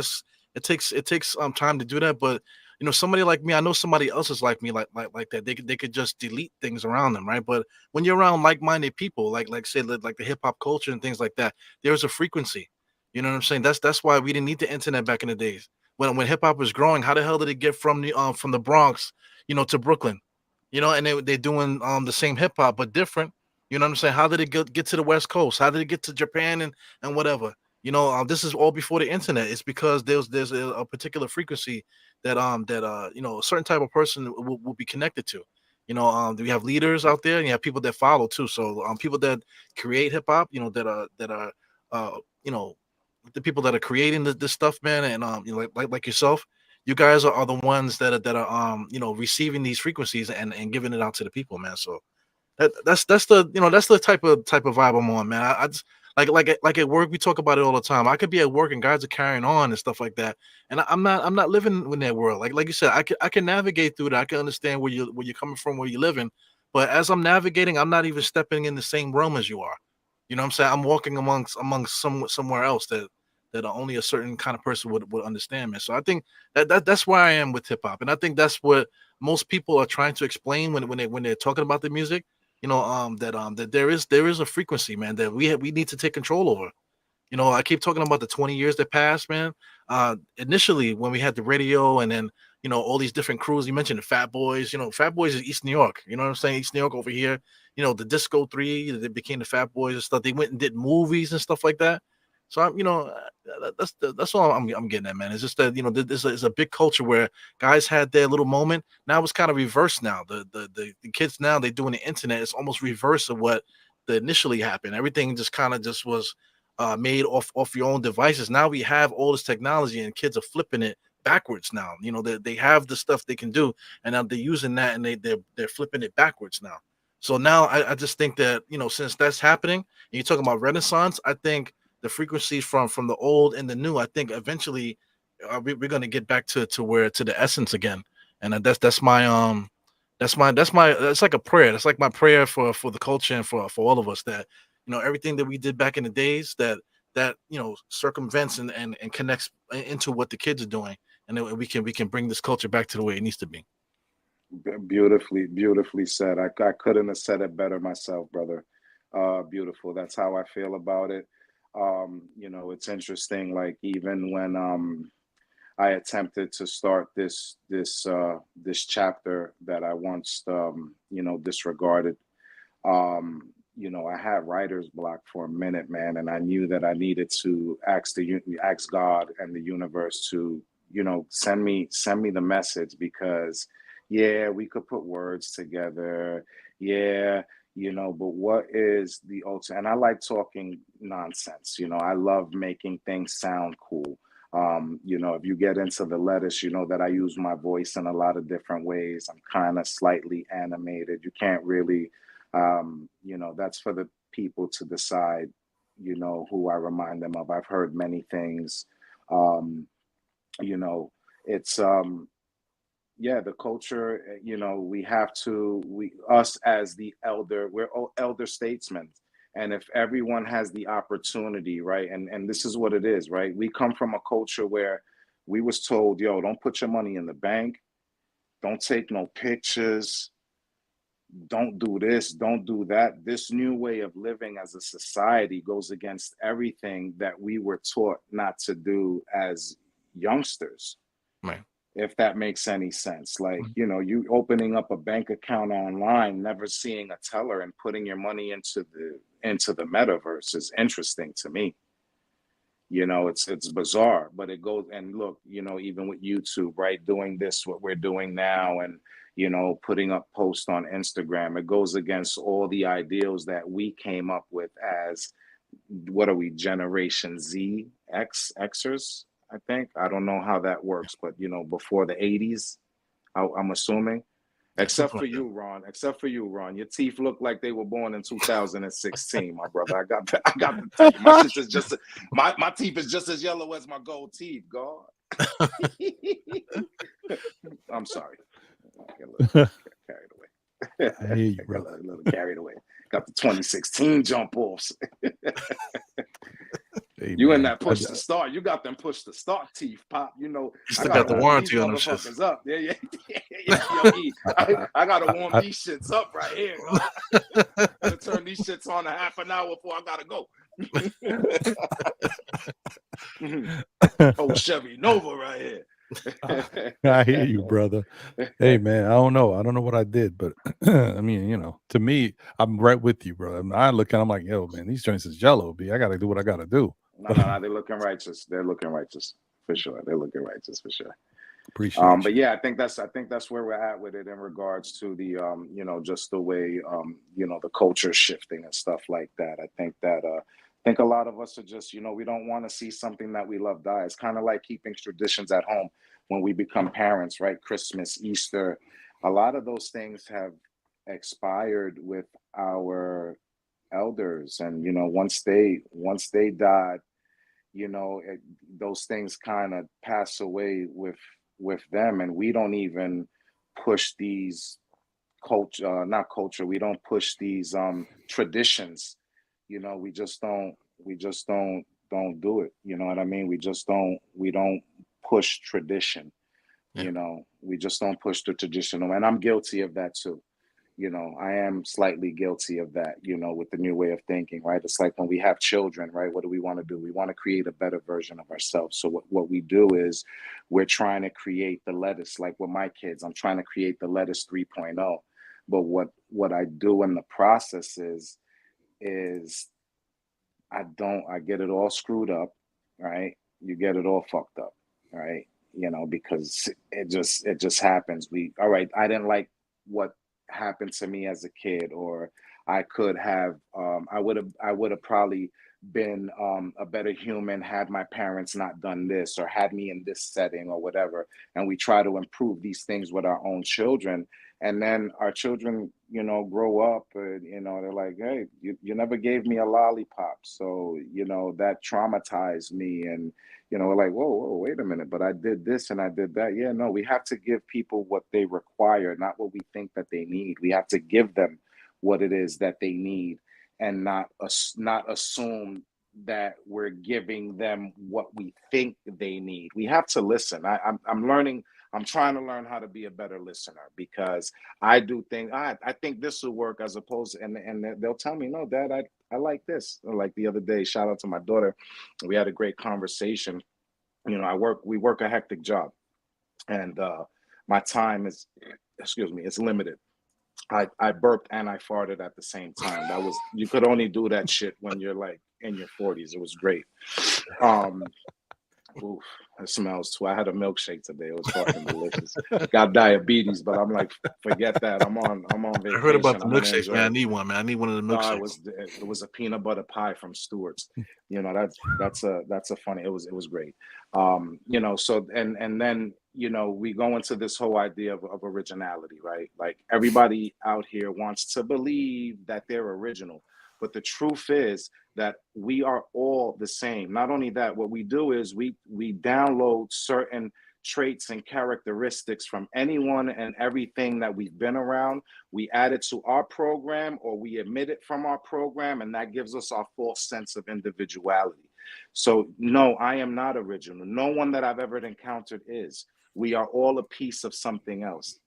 It takes time to do that, but you know, somebody like me, I know somebody else is like me, like that. They could just delete things around them, right? But when you're around like-minded people, like say like the hip hop culture and things like that, there's a frequency. You know what I'm saying? That's why we didn't need the internet back in the days. When hip hop was growing, how the hell did it get from the Bronx, to Brooklyn? And they're doing the same hip hop but different. You know what I'm saying? How did it get to the West Coast? How did it get to Japan and whatever? This is all before the internet. It's because there's a particular frequency that a certain type of person will be connected to. We have leaders out there and you have people that follow too. So people that create hip hop, that are uh you know the people that are creating this stuff, man, and like yourself, you guys are the ones that are receiving these frequencies and giving it out to the people, man. So that's the type of vibe I'm on, man. Like at work, we talk about it all the time. I could be at work and guys are carrying on and stuff like that, and I'm not living in that world. Like you said, I can navigate through that. I can understand where you're coming from, where you're living, but as I'm navigating, I'm not even stepping in the same realm as you are. You know what I'm saying? I'm walking amongst somewhere else that only a certain kind of person would understand, man. So I think that's where I am with hip hop, and I think that's what most people are trying to explain when they're talking about the music. That there is a frequency, man, that we need to take control over. I keep talking about the 20 years that passed, man. Initially, when we had the radio and then, all these different crews, you mentioned the Fat Boys, Fat Boys is East New York, you know what I'm saying? East New York over here, the Disco 3, they became the Fat Boys and stuff. They went and did movies and stuff like that. So that's all I'm getting at, man. It's just that, there's a big culture where guys had their little moment. Now it's kind of reversed now. The kids now, they doing the internet. It's almost reverse of what the initially happened. Everything just kind of just was made off your own devices. Now we have all this technology, and kids are flipping it backwards now. They have the stuff they can do, and now they're using that, and they're flipping it backwards now. So now I just think that since that's happening, and you're talking about Renaissance, I think the frequencies from the old and the new, I think eventually we're gonna get back to the essence again, and that's like a prayer. That's like my prayer for the culture and for all of us, that everything that we did back in the days, that circumvents and connects into what the kids are doing, and then we can bring this culture back to the way it needs to be. Beautifully said. I couldn't have said it better myself, brother. Beautiful. That's how I feel about it. It's interesting. Like, even when I attempted to start this chapter that I once disregarded. I had writer's block for a minute, man, and I knew that I needed to ask God and the universe to, send me the message, because yeah, we could put words together, yeah, but what is the ultimate? And I like talking nonsense, I love making things sound cool. If you get into the lettuce, that I use my voice in a lot of different ways. I'm kind of slightly animated. You can't really, that's for the people to decide, who I remind them of. I've heard many things. Um, it's yeah, the culture, we have to, us as the elder, we're all elder statesmen. And if everyone has the opportunity, right, and this is what it is, right? We come from a culture where we was told, yo, don't put your money in the bank, don't take no pictures, don't do this, don't do that. This new way of living as a society goes against everything that we were taught not to do as youngsters. Right. If that makes any sense. Like, you opening up a bank account online, never seeing a teller, and putting your money into the metaverse is interesting to me. It's bizarre, but it goes, and look, even with YouTube, right, doing this, what we're doing now, and putting up posts on Instagram, it goes against all the ideals that we came up with as, what are we, Generation Z, Xers, I think. I don't know how that works, but before the 80s, I'm assuming. Except for you, Ron. Your teeth look like they were born in 2016, my brother. I got to tell you, my shit is just my teeth is just as yellow as my gold teeth, God. I'm sorry. I get a little carried away. I hear you, brother. A little carried away. Got the 2016 jump offs. Hey, you man. in that push to start. You got them push to start teeth, Pop. You still got the warranty on them shits up. Yeah. Yo, I gotta warm these shits up right here. Gotta turn these shits on a half an hour before I gotta go. Oh, Chevy Nova right here. I hear you, brother. Hey, man, I don't know what I did, but I mean, to me, I'm right with you, bro. I look and I'm like, yo, man, these joints is jello, B. I gotta do what I gotta do. No, they're looking righteous. They're looking righteous for sure. They're looking righteous for sure. Appreciate but yeah, I think that's where we're at with it in regards to the just the way the culture shifting and stuff like that. I think a lot of us are just, we don't want to see something that we love die. It's kind of like keeping traditions at home when we become parents, right? Christmas, Easter, a lot of those things have expired with our elders, and once they died, those things kind of pass away with them, and we don't even push these culture, not culture. We don't push these traditions. We just don't do it. You know what I mean? We don't push tradition. Yeah. We just don't push the traditional, and I'm guilty of that too. I am slightly guilty of that, with the new way of thinking, right? It's like when we have children, right? What do we want to do? We want to create a better version of ourselves. So what we do is we're trying to create the lettuce, like with my kids, I'm trying to create the lettuce 3.0. But what I do in the process is I get it all screwed up, right? You get it all fucked up, right? Because it just happens. All right, I didn't like what happened to me as a kid, or I could have I would have probably been a better human had my parents not done this or had me in this setting or whatever. And we try to improve these things with our own children, and then our children grow up, and they're like, hey, you never gave me a lollipop, so that traumatized me. And we're like, whoa, wait a minute, but I did this and I did that. Yeah, no, we have to give people what they require, not what we think that they need. We have to give them what it is that they need, and not assume that we're giving them what we think they need. We have to listen. I'm learning. I'm trying to learn how to be a better listener, because I do think I think this will work, as opposed to, and they'll tell me, no, Dad, I like this. Like the other day, shout out to my daughter. We had a great conversation. We work a hectic job, and my time is, excuse me, it's limited. I burped and I farted at the same time. You could only do that shit when you're like in your 40s. It was great. Um, Oof, it smells too. I had a milkshake today. It was fucking delicious. Got diabetes, but I'm like, forget that. I'm on I vacation. heard about the I'm gonna milkshakes, man. enjoy I it. need one, man. I need one of the No, milkshakes. it was a peanut butter pie from Stewart's. That's a funny. It was great. So and then we go into this whole idea of originality, right? Like, everybody out here wants to believe that they're original, but the truth is that we are all the same. Not only that, what we do is we download certain traits and characteristics from anyone and everything that we've been around. We add it to our program, or we emit it from our program, and that gives us our false sense of individuality. So no, I am not original. No one that I've ever encountered is. We are all a piece of something else.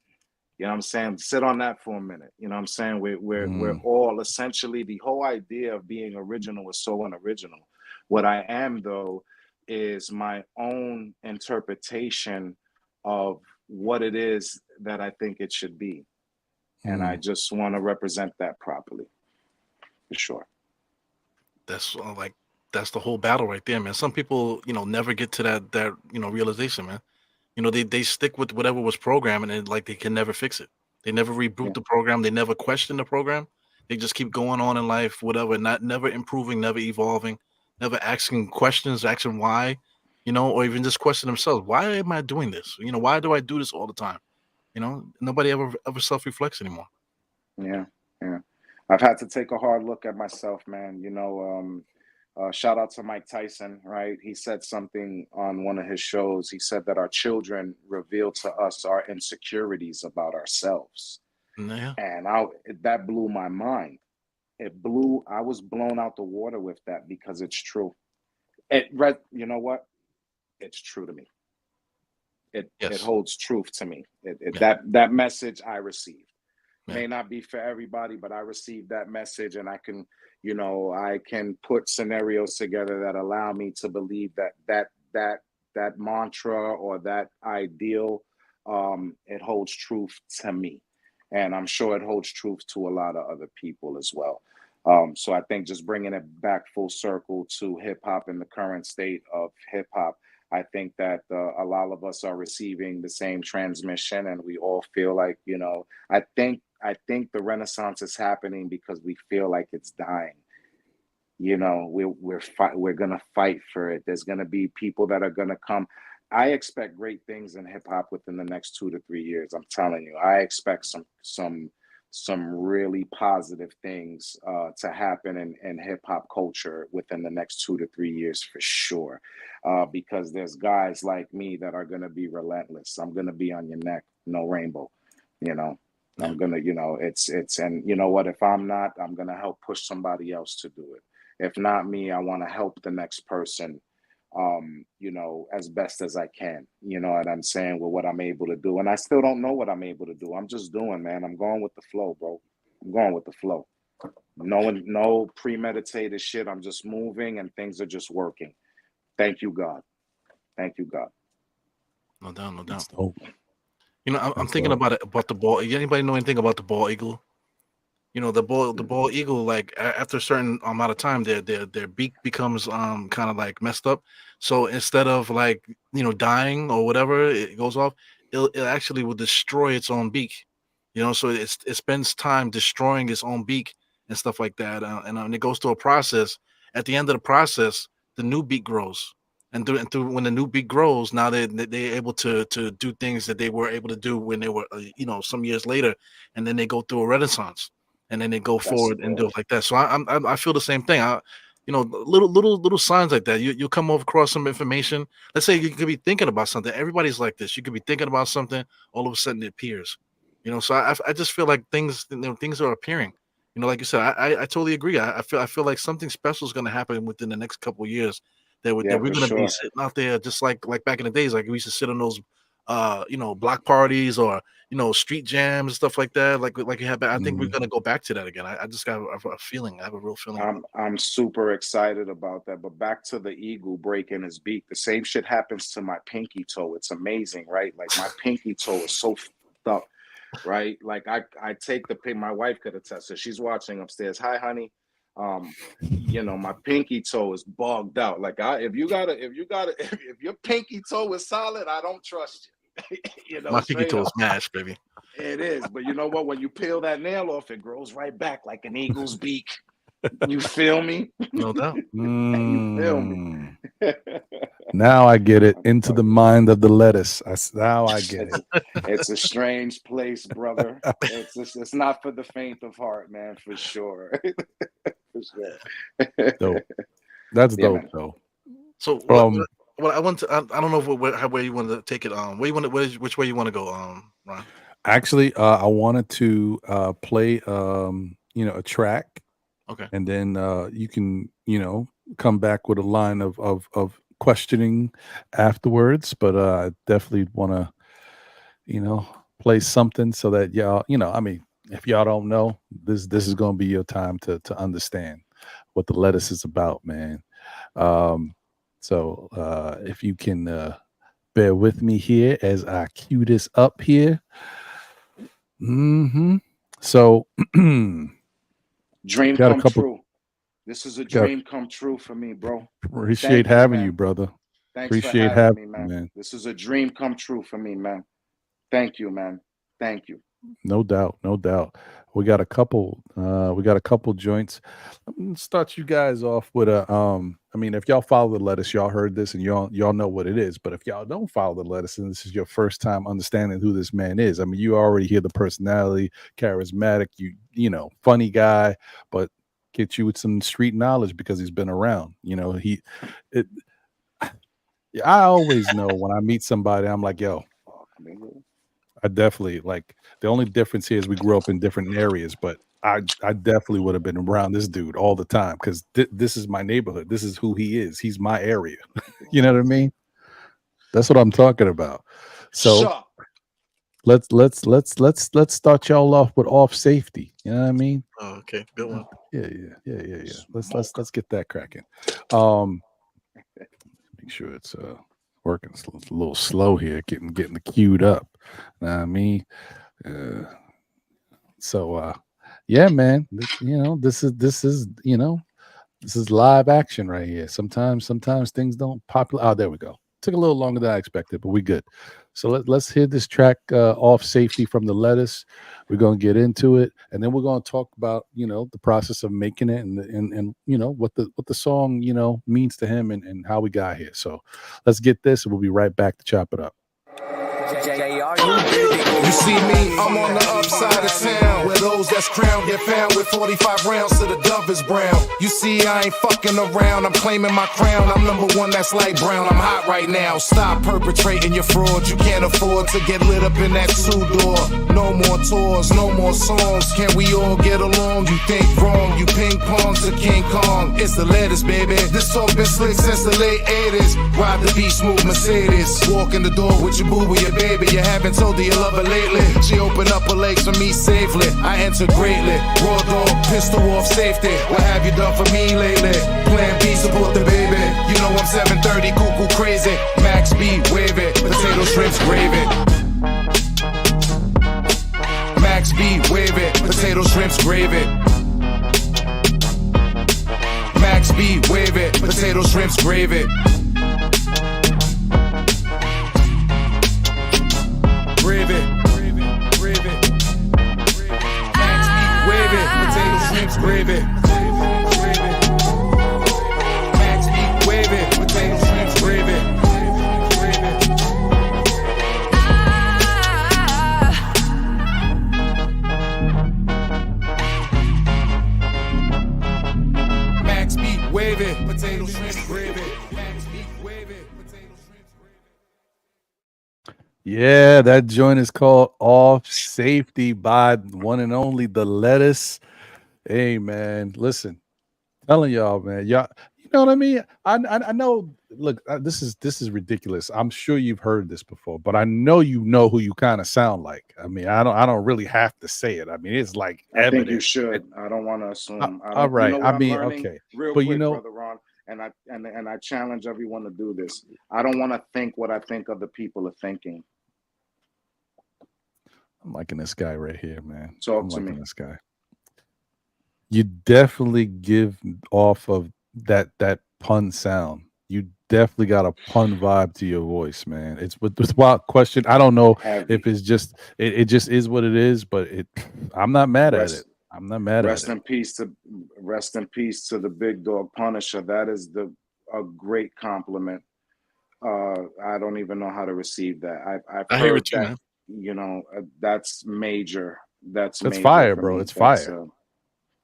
You know what I'm saying? Sit on that for a minute. You know what I'm saying? We're all essentially, the whole idea of being original is so unoriginal. What I am, though, is my own interpretation of what it is that I think it should be. And I just want to represent that properly, for sure. That's that's the whole battle right there, man. Some people, never get to that realization, man. They stick with whatever was programmed, and like they can never fix it. They never reboot Yeah. the program. They never question the program. They just keep going on in life, whatever, never improving, never evolving, never asking questions, asking why, or even just question themselves. Why am I doing this? Why do I do this all the time? Nobody ever self-reflects anymore. Yeah. Yeah. I've had to take a hard look at myself, man. Shout out to Mike Tyson, right? He said something on one of his shows. He said that our children reveal to us our insecurities about ourselves. Yeah. And that blew my mind. I was blown out the water with that, because it's true. You know what? It's true to me. It Yes. holds truth to me. Yeah. That message I received. Yeah. May not be for everybody, but I received that message, and I can put scenarios together that allow me to believe that mantra, or that ideal, it holds truth to me, and I'm sure it holds truth to a lot of other people as well. So I think, just bringing it back full circle to hip hop and the current state of hip hop, I think that a lot of us are receiving the same transmission, and we all feel like, I think the renaissance is happening because we feel like it's dying. We're gonna fight for it. There's gonna be people that are gonna come. I expect great things in hip hop within the next 2 to 3 years. I'm telling you, I expect some really positive things to happen in hip hop culture within the next 2 to 3 years for sure. Because there's guys like me that are gonna be relentless. I'm gonna be on your neck, no rainbow, you know. I'm gonna, it's and you know what, if I'm not, I'm gonna help push somebody else to do it. If not me, I want to help the next person, as best as I can. You know what I'm saying? With what I'm able to do. And I still don't know what I'm able to do. I'm just doing, man. I'm going with the flow, bro. I'm going with the flow. No premeditated shit. I'm just moving and things are just working. Thank you, God. Thank you, God. No doubt, no doubt. Oh, I'm thinking about the ball. Anybody know anything about the bald eagle? The bald eagle, like after a certain amount of time, their beak becomes kind of like messed up. So instead of like dying or whatever, it goes off. It actually will destroy its own beak. So it spends time destroying its own beak and stuff like that, and it goes through a process. At the end of the process, the new beak grows, and through when the new beak grows, now they're able to do things that they were able to do when they were some years later, and then they go through a renaissance. And then they go forward and do it like that. So I feel the same thing. Little signs like that. You'll come across some information. Let's say you could be thinking about something. Everybody's like this. You could be thinking about something. All of a sudden it appears. So I just feel like things are appearing. Like you said, I totally agree. I feel like something special is going to happen within the next couple of years. That we're going to be sitting out there just like back in the days, like we used to sit on those block parties or street jams and stuff like that. Like you have. I think we're gonna go back to that again. I just got a feeling. I have a real feeling. I'm super excited about that. But back to the eagle breaking his beak. The same shit happens to my pinky toe. It's amazing, right? Like my pinky toe is so fucked up, right? Like I take the pin. My wife could attest. So she's watching upstairs. Hi, honey. My pinky toe is bogged out. Like if your pinky toe is solid, I don't trust you. My pinky toe is smashed, baby. It is, but you know what? When you peel that nail off, it grows right back like an eagle's beak. You feel me? No doubt. You feel me? Now I get it. Into the mind of the lettuce. Now I get it. It's a strange place, brother. It's not for the faint of heart, man, for sure. For sure. Dope. That's dope, man. Though. So what I want to, I don't know where you want to take it. Which way you want to go, Ron? Actually, I wanted to play a track. Okay. And then you can, come back with a line of questioning afterwards. But I definitely want to, play something so that y'all, if y'all don't know, this is going to be your time to understand what the lettuce is about, man. So if you can bear with me here as I cue this up here. So dream come true. This is a dream come true for me, bro. Appreciate having you, brother. Thanks appreciate for having me, man. This is a dream come true for me, man. Thank you, man. Thank you. No doubt. We got a couple joints. Let's start you guys off with a if y'all follow the lettuce, y'all heard this and y'all know what it is. But if y'all don't follow the lettuce and this is your first time understanding who this man is, you already hear the personality, charismatic, funny guy, but get you with some street knowledge because he's been around. I always know when I meet somebody, I'm like, yo, I definitely the only difference here is we grew up in different areas, but I definitely would have been around this dude all the time because this is my neighborhood. This is who he is. He's my area. You know what I mean? That's what I'm talking about. So let's start y'all off with Off Safety. You know what I mean? Oh, okay, good one. Yeah. Let's get that cracking. Make sure it's working. It's a little slow here, getting queued up. Know what I mean? Yeah, man. This is live action right here. Sometimes things don't populate. Oh, there we go. Took a little longer than I expected, but we good. So let's hear this track, Off Safety from the Lettuce. We're gonna get into it, and then we're gonna talk about the process of making it and what the song means to him and how we got here. So let's get this, and we'll be right back to chop it up. You see me, I'm on the upside of town, where those that's crowned get found with 45 rounds to the dove is brown. You see, I ain't fucking around, I'm claiming my crown. I'm #1, that's light brown, I'm hot right now. Stop perpetrating your fraud, you can't afford to get lit up in that two-door. No more tours, no more songs, can we all get along? You think wrong, you ping pong to King Kong. It's the latest, baby, this talk been slick since the late 80s. Ride the beat, smooth Mercedes. Walk in the door with your boo, your baby, you haven't told her you love her lately. She opened up her legs for me safely, I enter greatly. Raw dog, pistol off safety. What have you done for me lately? Plan B, support the baby. You know I'm 730, cuckoo crazy. Max B, wave it. Potato shrimps, gravy. Max B, wave it. Potato shrimps, gravy. Max B, wave it. Potato shrimps, gravy. Gravy. Max B, wave it. Potato shrimps, gravy. Max B, wave it. Potato shrimps, gravy. Max B, wave it. Potato shrimps, gravy. Max B, wave it. Potato shrimps, gravy. Yeah, that joint is called Off Safety by one and only the Lettuce. Hey man, listen, telling y'all, man, y'all, you know what I mean? I know. Look, this is ridiculous. I'm sure you've heard this before, but I know you know who you kind of sound like. I mean, I don't really have to say it. I mean, it's like I think you evident. should. I don't want to assume. I All don't. You right. know I what I'm mean, learning okay, real but you quick, know, brother Ron, and I challenge everyone to do this. I don't want to think what I think other people are thinking. I'm liking this guy right here, man. Talk I'm to liking me. this guy. You definitely give off of that pun sound. You definitely got a pun vibe to your voice, man. It's without question. I don't know Heavy. if it's just it just is what it is, but I'm not mad at it. Rest, I'm not mad at rest it. in peace to the big dog Punisher. That is a great compliment. I don't even know how to receive that. I've I hear heard it too, that. man. You know, that's major. That's That's major fire, for bro. me. It's That's fire.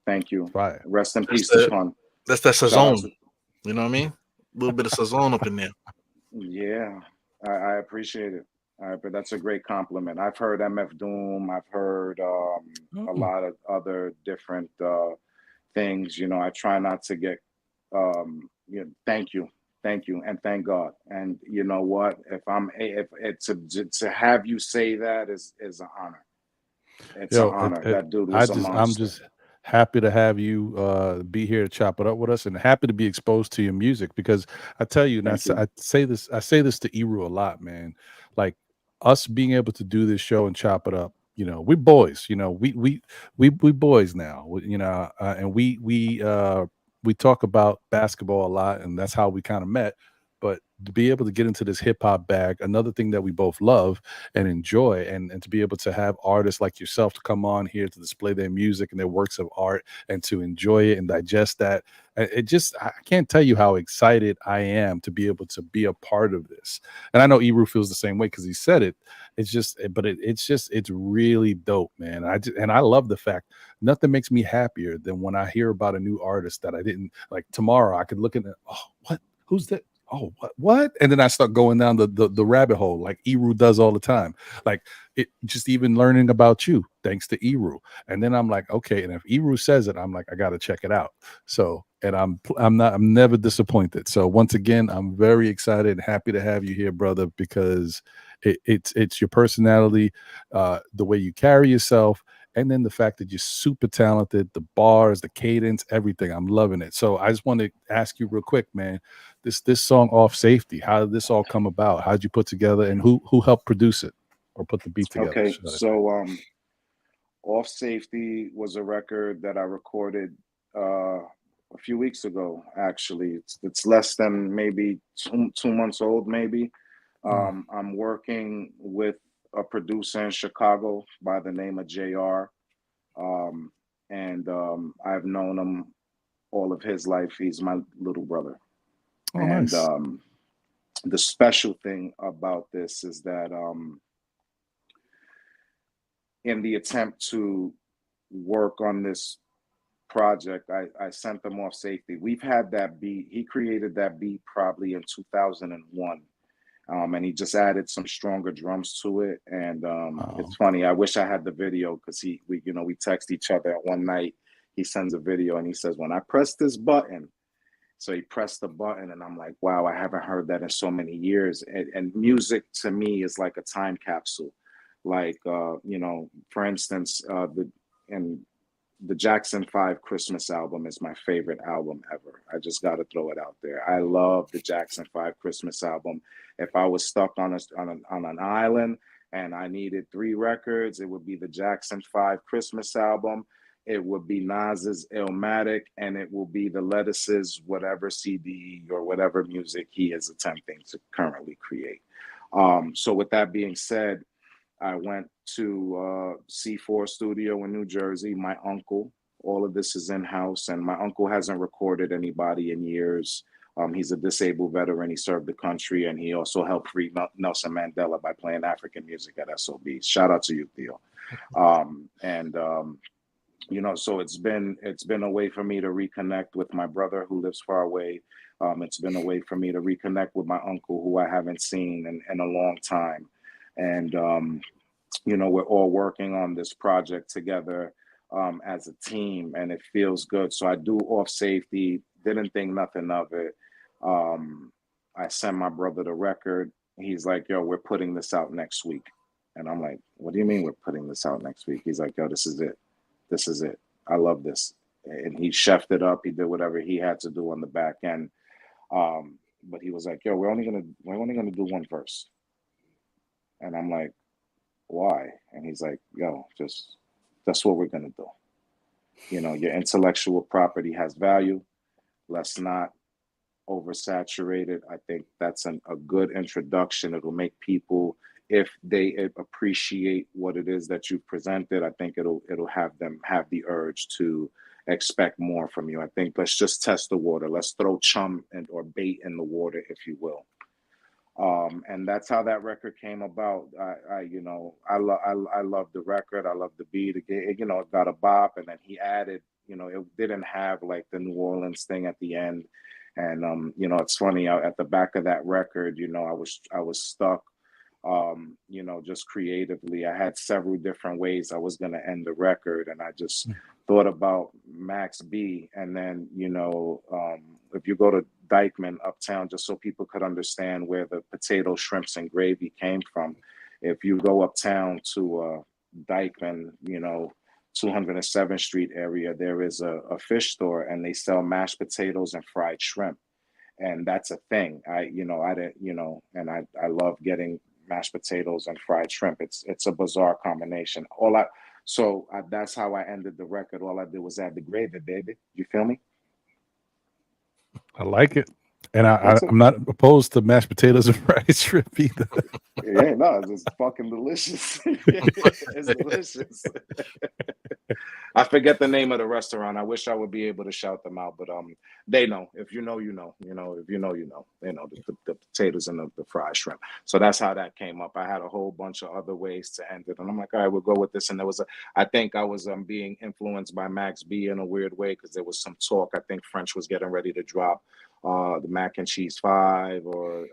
thank It's you. fire. Rest in That's peace to the Pun. that's that Shout out sazon. to You know what I mean? A little bit of sazon up in there. yeah. I appreciate it. But that's a great compliment. I've heard MF Doom. I've heard a Mm. lot of other different things. You know, I try not to get. Thank you, and thank God. And you know what? If it's to have you say that is an honor. It's an Yo, honor. That dude was a I'm monster. just happy to have you be here to chop it up with us, and happy to be exposed to your music because I tell you, and Thank you. I say this to Eru a lot, man. Like us being able to do this show and chop it up, you know, we boys, you know, we boys now, you know, and we talk about basketball a lot, and that's how we kind of met. But to be able to get into this hip hop bag, another thing that we both love and enjoy, and to be able to have artists like yourself to come on here to display their music and their works of art and to enjoy it and digest that. It just, I can't tell you how excited I am to be able to be a part of this. And I know Eru feels the same way because he said it. It's just, but it's really dope, man. And I love the fact nothing makes me happier than when I hear about a new artist that I didn't like. Tomorrow I could look at it, oh, what? Who's that? Oh, what? And then I start going down the rabbit hole like Eru does all the time. Like it just even learning about you thanks to Eru. And then I'm like, okay, and if Eru says it, I'm like, I gotta check it out. So, and I'm never disappointed. So once again, I'm very excited and happy to have you here, brother, because it's your personality, the way you carry yourself, and then the fact that you're super talented, the bars, the cadence, everything. I'm loving it. So I just want to ask you real quick, man, this song Off Safety, how did this all come about? How did you put together, and who helped produce it or put the beat together? Okay, so Off Safety was a record that I recorded a few weeks ago. Actually, it's less than maybe 2 months old. Maybe I'm working with a producer in Chicago by the name of JR, and I've known him all of his life. He's my little brother, Oh, and nice. the special thing about this is that in the attempt to work on this project, I sent them off safety. We've had that beat. He created that beat probably in 2001. And he just added some stronger drums to it. And it's funny. I wish I had the video because we text each other one night. He sends a video and he says, when I press this button, so he pressed the button and I'm like, wow, I haven't heard that in so many years. And music to me is like a time capsule. Like, for instance, the Jackson 5 Christmas album is my favorite album ever. I just got to throw it out there. I love the Jackson 5 Christmas album. If I was stuck on an island and I needed 3 records, it would be the Jackson 5 Christmas album. It would be Nas's Illmatic, and it will be the LeTTuce's whatever CD or whatever music he is attempting to currently create. So with that being said, I went to C4 Studio in New Jersey. My uncle, all of this is in-house, and my uncle hasn't recorded anybody in years. He's a disabled veteran. He served the country, and he also helped free Nelson Mandela by playing African music at SOB. Shout out to you, Theo. So it's been a way for me to reconnect with my brother who lives far away. It's been a way for me to reconnect with my uncle who I haven't seen in a long time. And, we're all working on this project together as a team, and it feels good. So I do off safety, didn't think nothing of it. I sent my brother the record. He's like, yo, we're putting this out next week. And I'm like, what do you mean we're putting this out next week? He's like, yo, this is it. This is it. I love this. And he chefed it up. He did whatever he had to do on the back end. But he was like, yo, we're only gonna do one verse. And I'm like, why? And he's like, yo, that's what we're gonna do. Your intellectual property has value. Let's not oversaturate it. I think that's a good introduction. It'll make people, if they appreciate what it is that you've presented, I think it'll have them have the urge to expect more from you. I think let's just test the water. Let's throw chum or bait in the water, if you will. And that's how that record came about. I love the record. I love the beat. It got a bop, and then he added, it didn't have like the New Orleans thing at the end. And it's funny, at the back of that record, I was stuck. Just creatively, I had several different ways I was going to end the record, and I just thought about Max B. And then, if you go to Dykeman uptown, just so people could understand where the potato, shrimps, and gravy came from. If you go uptown to Dykeman, 207th Street area, there is a fish store, and they sell mashed potatoes and fried shrimp, and that's a thing. I love getting mashed potatoes and fried shrimp. It's a bizarre combination. That's how I ended the record. All I did was add the gravy, baby. You feel me? I like it. And I'm not opposed to mashed potatoes and fried shrimp either. Yeah, no, it's fucking delicious. It's delicious. I forget the name of the restaurant. I wish I would be able to shout them out, but they know. If you know, you know. If you know, you know. They know the potatoes and the fried shrimp. So that's how that came up. I had a whole bunch of other ways to end it, and I'm like, all right, we'll go with this. And I think I was being influenced by Max B in a weird way, because there was some talk. I think French was getting ready to drop the Mac and Cheese 5 or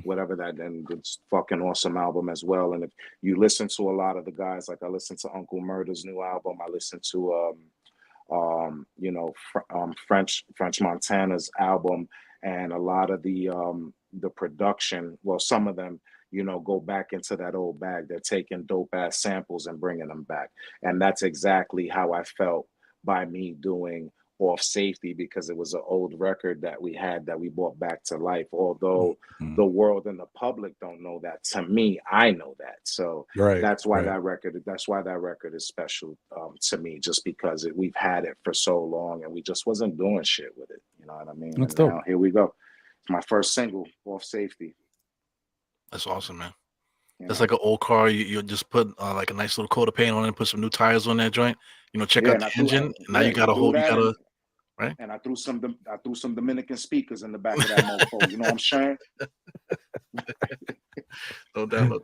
whatever that, and it's fucking awesome album as well. And if you listen to a lot of the guys, like I listened to Uncle Murder's new album, I listened to French Montana's album, and a lot of the production, well, some of them, go back into that old bag. They're taking dope ass samples and bringing them back, and that's exactly how I felt by me doing Off Safety, because it was an old record that we had that we brought back to life. Although the world and the public don't know that, to me, I know that. So that's why that record is special to me, just because we've had it for so long and we just wasn't doing shit with it. You know what I mean? That's dope. Now, here we go. It's my first single, Off Safety. That's awesome, man. It's like an old car. You just put like a nice little coat of paint on it and put some new tires on that joint. Check out the engine. Now you got a whole, right? And I threw some Dominican speakers in the back of that mofo. You know what I'm saying? No doubt.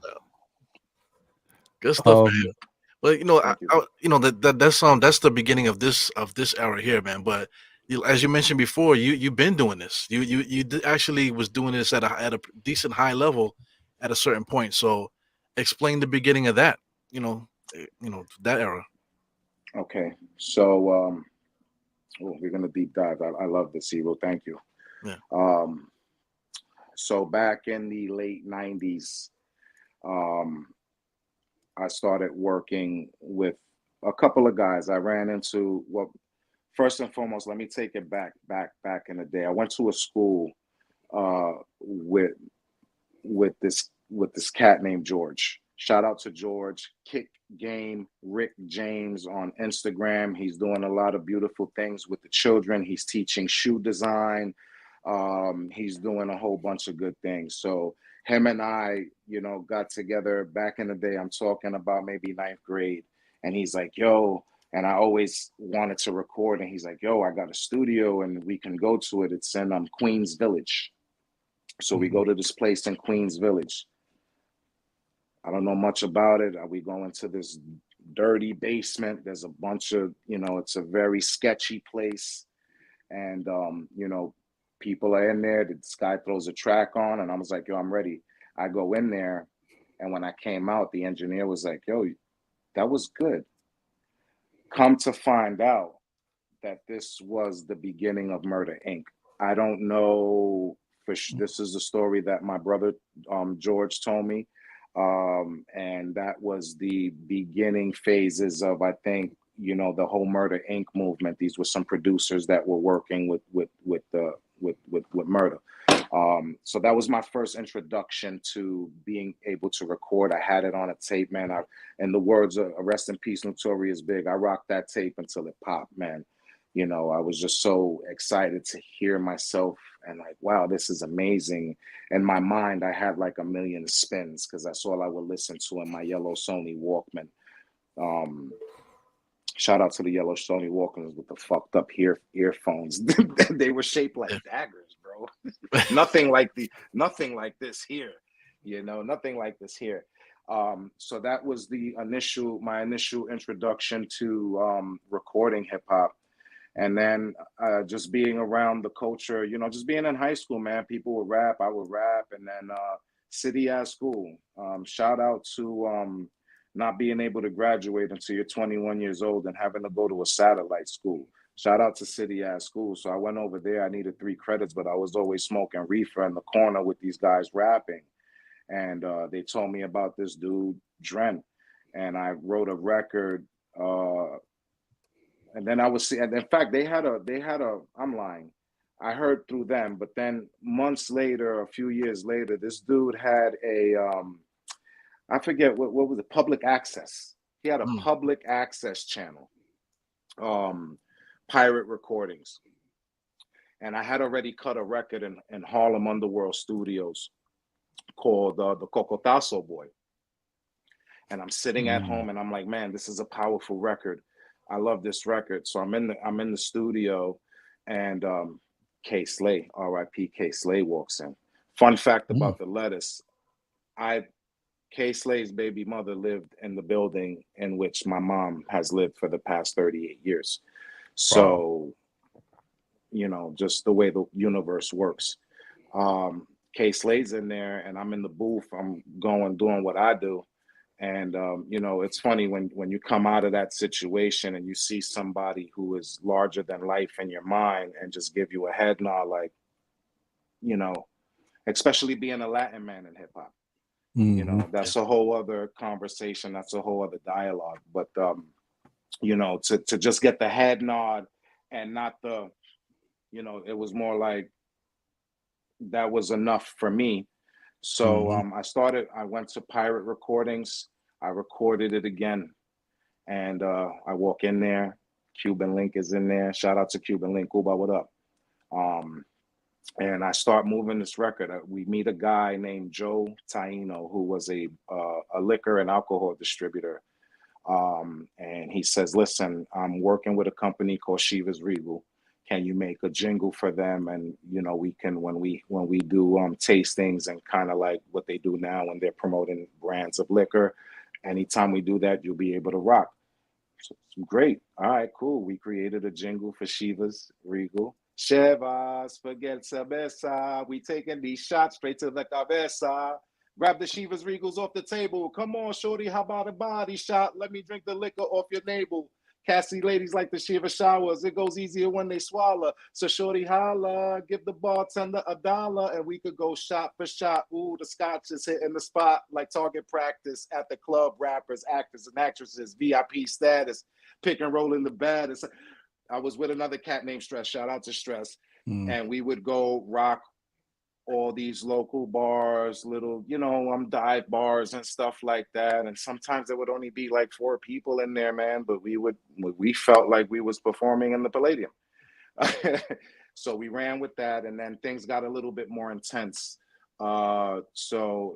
Good stuff, man. Well, Thank you. that's the beginning of this era here, man. But as you mentioned before, you've been doing this. Actually was doing this at a decent high level at a certain point. So explain the beginning of that. That era. Okay, so we're gonna deep dive. I love this, Zero. Thank you. Yeah. So back in the late '90s, um, I started working with a couple of guys. I ran into first and foremost, let me take it back in the day. I went to a school with this cat named George. Shout out to George. Kick Game Rick James on Instagram. He's doing a lot of beautiful things with the children. He's teaching shoe design. He's doing a whole bunch of good things. So him and I, got together back in the day. I'm talking about maybe ninth grade. And he's like, yo, and I always wanted to record. And he's like, yo, I got a studio and we can go to it. It's in Queens Village. So we go to this place in Queens Village. I don't know much about it. We go into this dirty basement. There's a bunch of, it's a very sketchy place. And, people are in there. This guy throws a track on and I was like, yo, I'm ready. I go in there. And when I came out, the engineer was like, yo, that was good. Come to find out that this was the beginning of Murder Inc. I don't know for this is the story that my brother George told me. And that was the beginning phases of, I think, the whole Murder Inc. movement. These were some producers that were working with Murder. So that was my first introduction to being able to record. I had it on a tape, man. In the words of Rest in Peace, Notorious Big, I rocked that tape until it popped, man. I was just so excited to hear myself and like, wow, this is amazing. In my mind, I had like a million spins because that's all I would listen to in my yellow Sony Walkman. Shout out to the yellow Sony Walkmans with the fucked up earphones. They were shaped like daggers, bro. nothing like this here, nothing like this here. So that was my initial introduction to recording hip hop. And then just being around the culture, just being in high school, man, people would rap, I would rap. And then city ass school. Shout out to not being able to graduate until you're 21 years old and having to go to a satellite school. Shout out to city ass school. So I went over there. I needed 3 credits, but I was always smoking reefer in the corner with these guys rapping. And they told me about this dude, Dren. And I wrote a record. And then I was see, and in fact, they had a, I'm lying. I heard through them, but then months later, a few years later, this dude had a, I forget what was it, public access. He had a public access channel, Pirate Recordings. And I had already cut a record in Harlem Underworld Studios called the Cocotazo Boy. And I'm sitting at home and I'm like, man, this is a powerful record. I love this record. So I'm in the studio and K Slay, R.I.P. K Slay walks in. Fun fact about the lettuce. K Slay's baby mother lived in the building in which my mom has lived for the past 38 years. So, just the way the universe works. K Slay's in there and I'm in the booth. I'm doing what I do. And, it's funny when you come out of that situation and you see somebody who is larger than life in your mind and just give you a head nod, like, especially being a Latin man in hip hop, that's a whole other conversation. That's a whole other dialogue. But, to just get the head nod and not it was more like that was enough for me. So I went to Pirate Recordings. I recorded it again. And I walk in there. Cuban Link is in there. Shout out to Cuban Link. Kuba, what up? And I start moving this record. We meet a guy named Joe Taino, who was a liquor and alcohol distributor. And he says, listen, I'm working with a company called Shiva's Regal. Can you make a jingle for them? And, we can, when we do tastings and kind of like what they do now when they're promoting brands of liquor. Anytime we do that, you'll be able to rock. So, great. All right, cool. We created a jingle for Shiva's Regal. Chevas, forget cerveza. We taking these shots straight to the cabeza. Grab the Shiva's Regals off the table. Come on, shorty, how about a body shot? Let me drink the liquor off your navel. Cassie ladies like the Shiva showers. It goes easier when they swallow. So shorty holla, give the bartender $1 and we could go shot for shot. Ooh, the scotch is hitting the spot like target practice at the club. Rappers, actors, and actresses, VIP status, pick and roll in the bed. I was with another cat named Stress. Shout out to Stress. And we would go rock all these local bars, little, dive bars and stuff like that. And sometimes there would only be like 4 people in there, man. But we felt like we was performing in the Palladium. So we ran with that, and then things got a little bit more intense. So,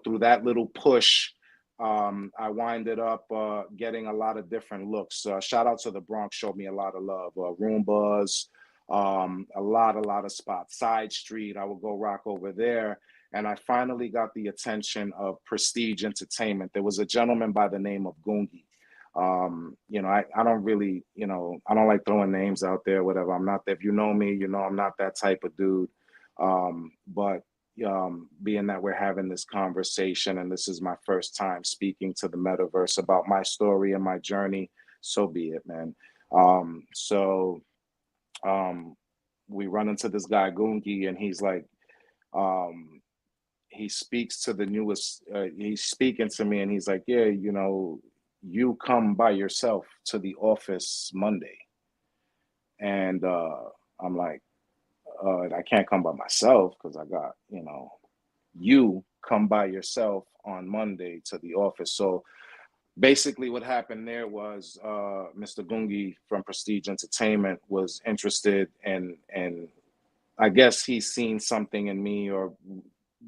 through that little push, I winded up getting a lot of different looks. Shout out to the Bronx, showed me a lot of love. Roombas, a lot of spots. Side Street, I would go rock over there. And I finally got the attention of Prestige Entertainment. There was a gentleman by the name of Gungi. I don't really, I don't like throwing names out there, whatever. I'm not, if you know me, I'm not that type of dude. But being that we're having this conversation and this is my first time speaking to the metaverse about my story and my journey, so be it, man. We run into this guy Gungi, and he's like, he speaks to the newest, he's speaking to me, and he's like, yeah, you come by yourself to the office Monday. And I'm like, I can't come by myself because I got, you come by yourself on Monday to the office. So basically what happened there was Mr. Gungi from Prestige Entertainment was interested and I guess he's seen something in me or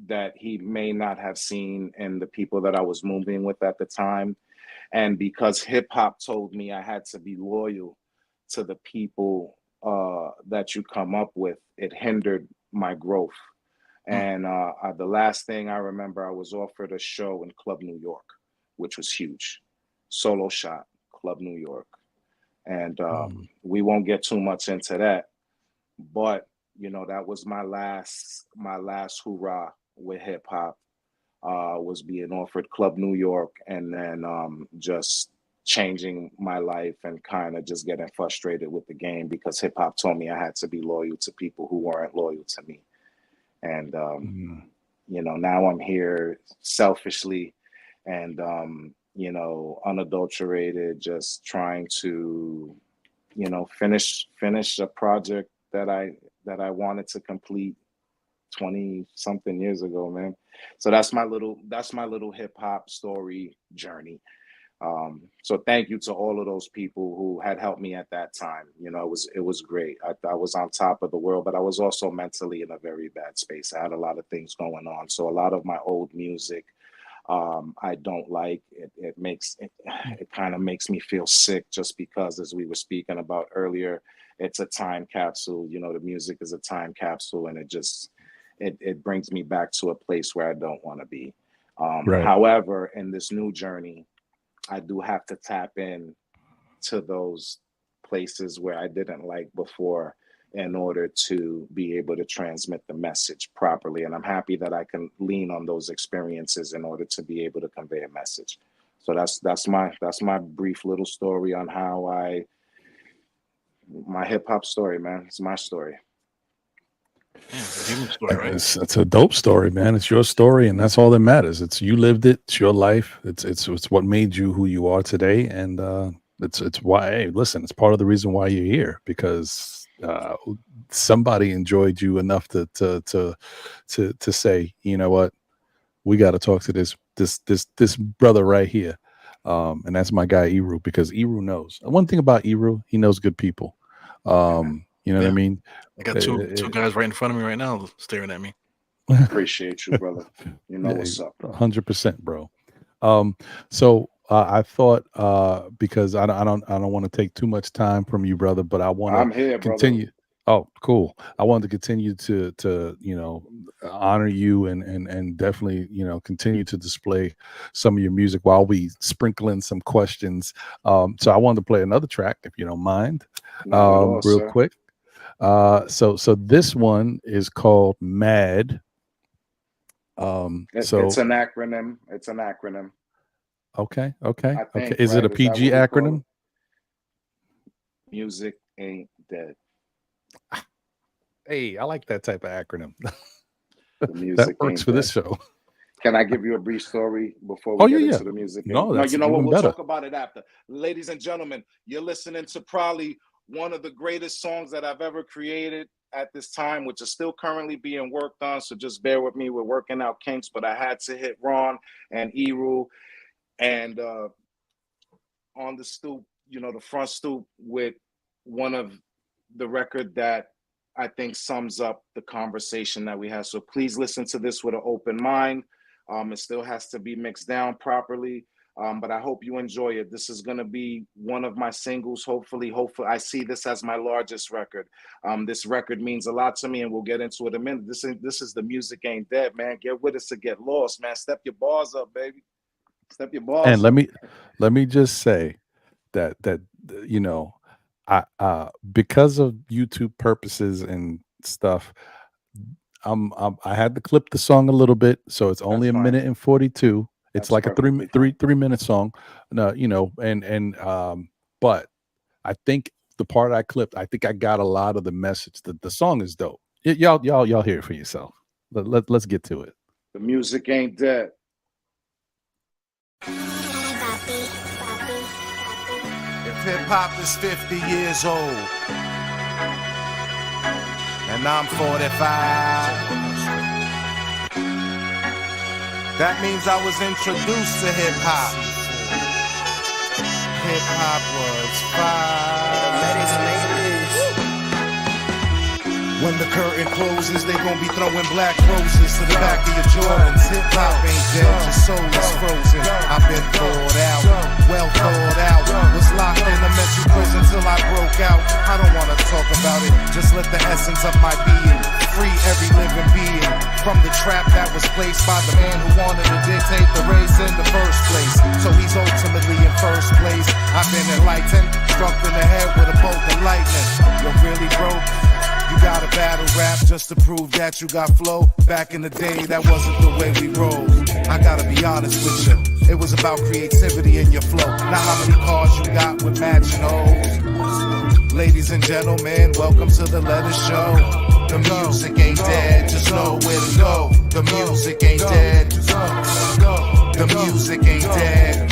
that he may not have seen in the people that I was moving with at the time. And because hip hop told me I had to be loyal to the people that you come up with, it hindered my growth. And the last thing I remember, I was offered a show in Club New York, which was huge. Solo shot, Club New York. And we won't get too much into that. But, that was my last hoorah with hip hop, was being offered Club New York, and then just changing my life and kind of just getting frustrated with the game because hip hop told me I had to be loyal to people who weren't loyal to me. And, now I'm here selfishly and, unadulterated, just trying to, finish a project that I wanted to complete 20 something years ago, man. So that's my little hip hop story journey. So thank you to all of those people who had helped me at that time. It was great. I was on top of the world, but I was also mentally in a very bad space. I had a lot of things going on. So a lot of my old music, I don't like. It kind of makes me feel sick just because, as we were speaking about earlier, it's a time capsule. The music is a time capsule, and it brings me back to a place where I don't want to be. Right. However, in this new journey, I do have to tap in to those places where I didn't like before in order to be able to transmit the message properly. And I'm happy that I can lean on those experiences in order to be able to convey a message. So that's my brief little story on how my hip hop story, man. It's my story. Story, right? It's a dope story, man. It's your story, and that's all that matters. It's you lived it. It's your life. It's what made you who you are today, and it's why. Hey, listen, it's part of the reason why you're here, because somebody enjoyed you enough to say, you know what, we got to talk to this brother right here, and that's my guy Eru, because Eru knows one thing about Eru. He knows good people. You know what I mean? I got two guys right in front of me right now staring at me. Appreciate you, brother. You know what's up. 100%, bro. So I thought because I don't want to take too much time from you, brother, but I want to continue. Oh, cool. I wanted to continue to honor you and definitely continue to display some of your music while we sprinkle in some questions. So I wanted to play another track if you don't mind, Not at all, real sir. quick. So this one is called Mad. It's So an acronym. It's an acronym. okay. I think. Is it a Right? Is that PG what we call acronym? it? Music ain't dead. Hey, I like that type of acronym. The That music works ain't for dead. this show. Can I give you a brief story before Oh we get yeah. into the music? No, No, that's you know what? even We'll better. talk about it after. Ladies and gentlemen, you're listening to probably one of the greatest songs that I've ever created at this time, which is still currently being worked on. So just bear with me. We're working out kinks, but I had to hit Ron and Eru and on the stoop, the front stoop with one of the record that I think sums up the conversation that we had. So please listen to this with an open mind. It still has to be mixed down properly, but I hope you enjoy it. This is going to be one of my singles. Hopefully, I see this as my largest record. This record means a lot to me, and we'll get into it in a minute. This is The Music Ain't Dead, man. Get with us to get lost, man. Step your bars up, baby. Step your bars And up. let me just say that I because of YouTube purposes and stuff, I had to clip the song a little bit, so it's only That's a fine. minute and 42. It's That's like a perfectly fine. 3 minute song. No, but I think the part I clipped, I think I got a lot of the message. The song is dope. Y'all hear it for yourself. Let's get to it. The music ain't dead. If hip hop is 50 years old and I'm 45, that means I was introduced to hip hop. Hip hop was fire. When the curtain closes, they gon' be throwing black roses to the back of your Jordans. Hip hop ain't dead, your soul is frozen. I've been thawed out, well thought out. Was locked in a mental prison till I broke out. I don't wanna talk about it, just let the essence of my being free every living being from the trap that was placed by the man who wanted to dictate the race in the first place. So he's ultimately in first place. I've been enlightened, struck in the head with a bolt of lightning. You're really broke. You got a battle rap just to prove that you got flow. Back in the day, that wasn't the way we rolled. I gotta be honest with you, it was about creativity in your flow. Not how many cars you got with matching hoes. Ladies and gentlemen, welcome to the LeTTuce Show. The music ain't dead, just know where to go. The music ain't dead. The music ain't dead.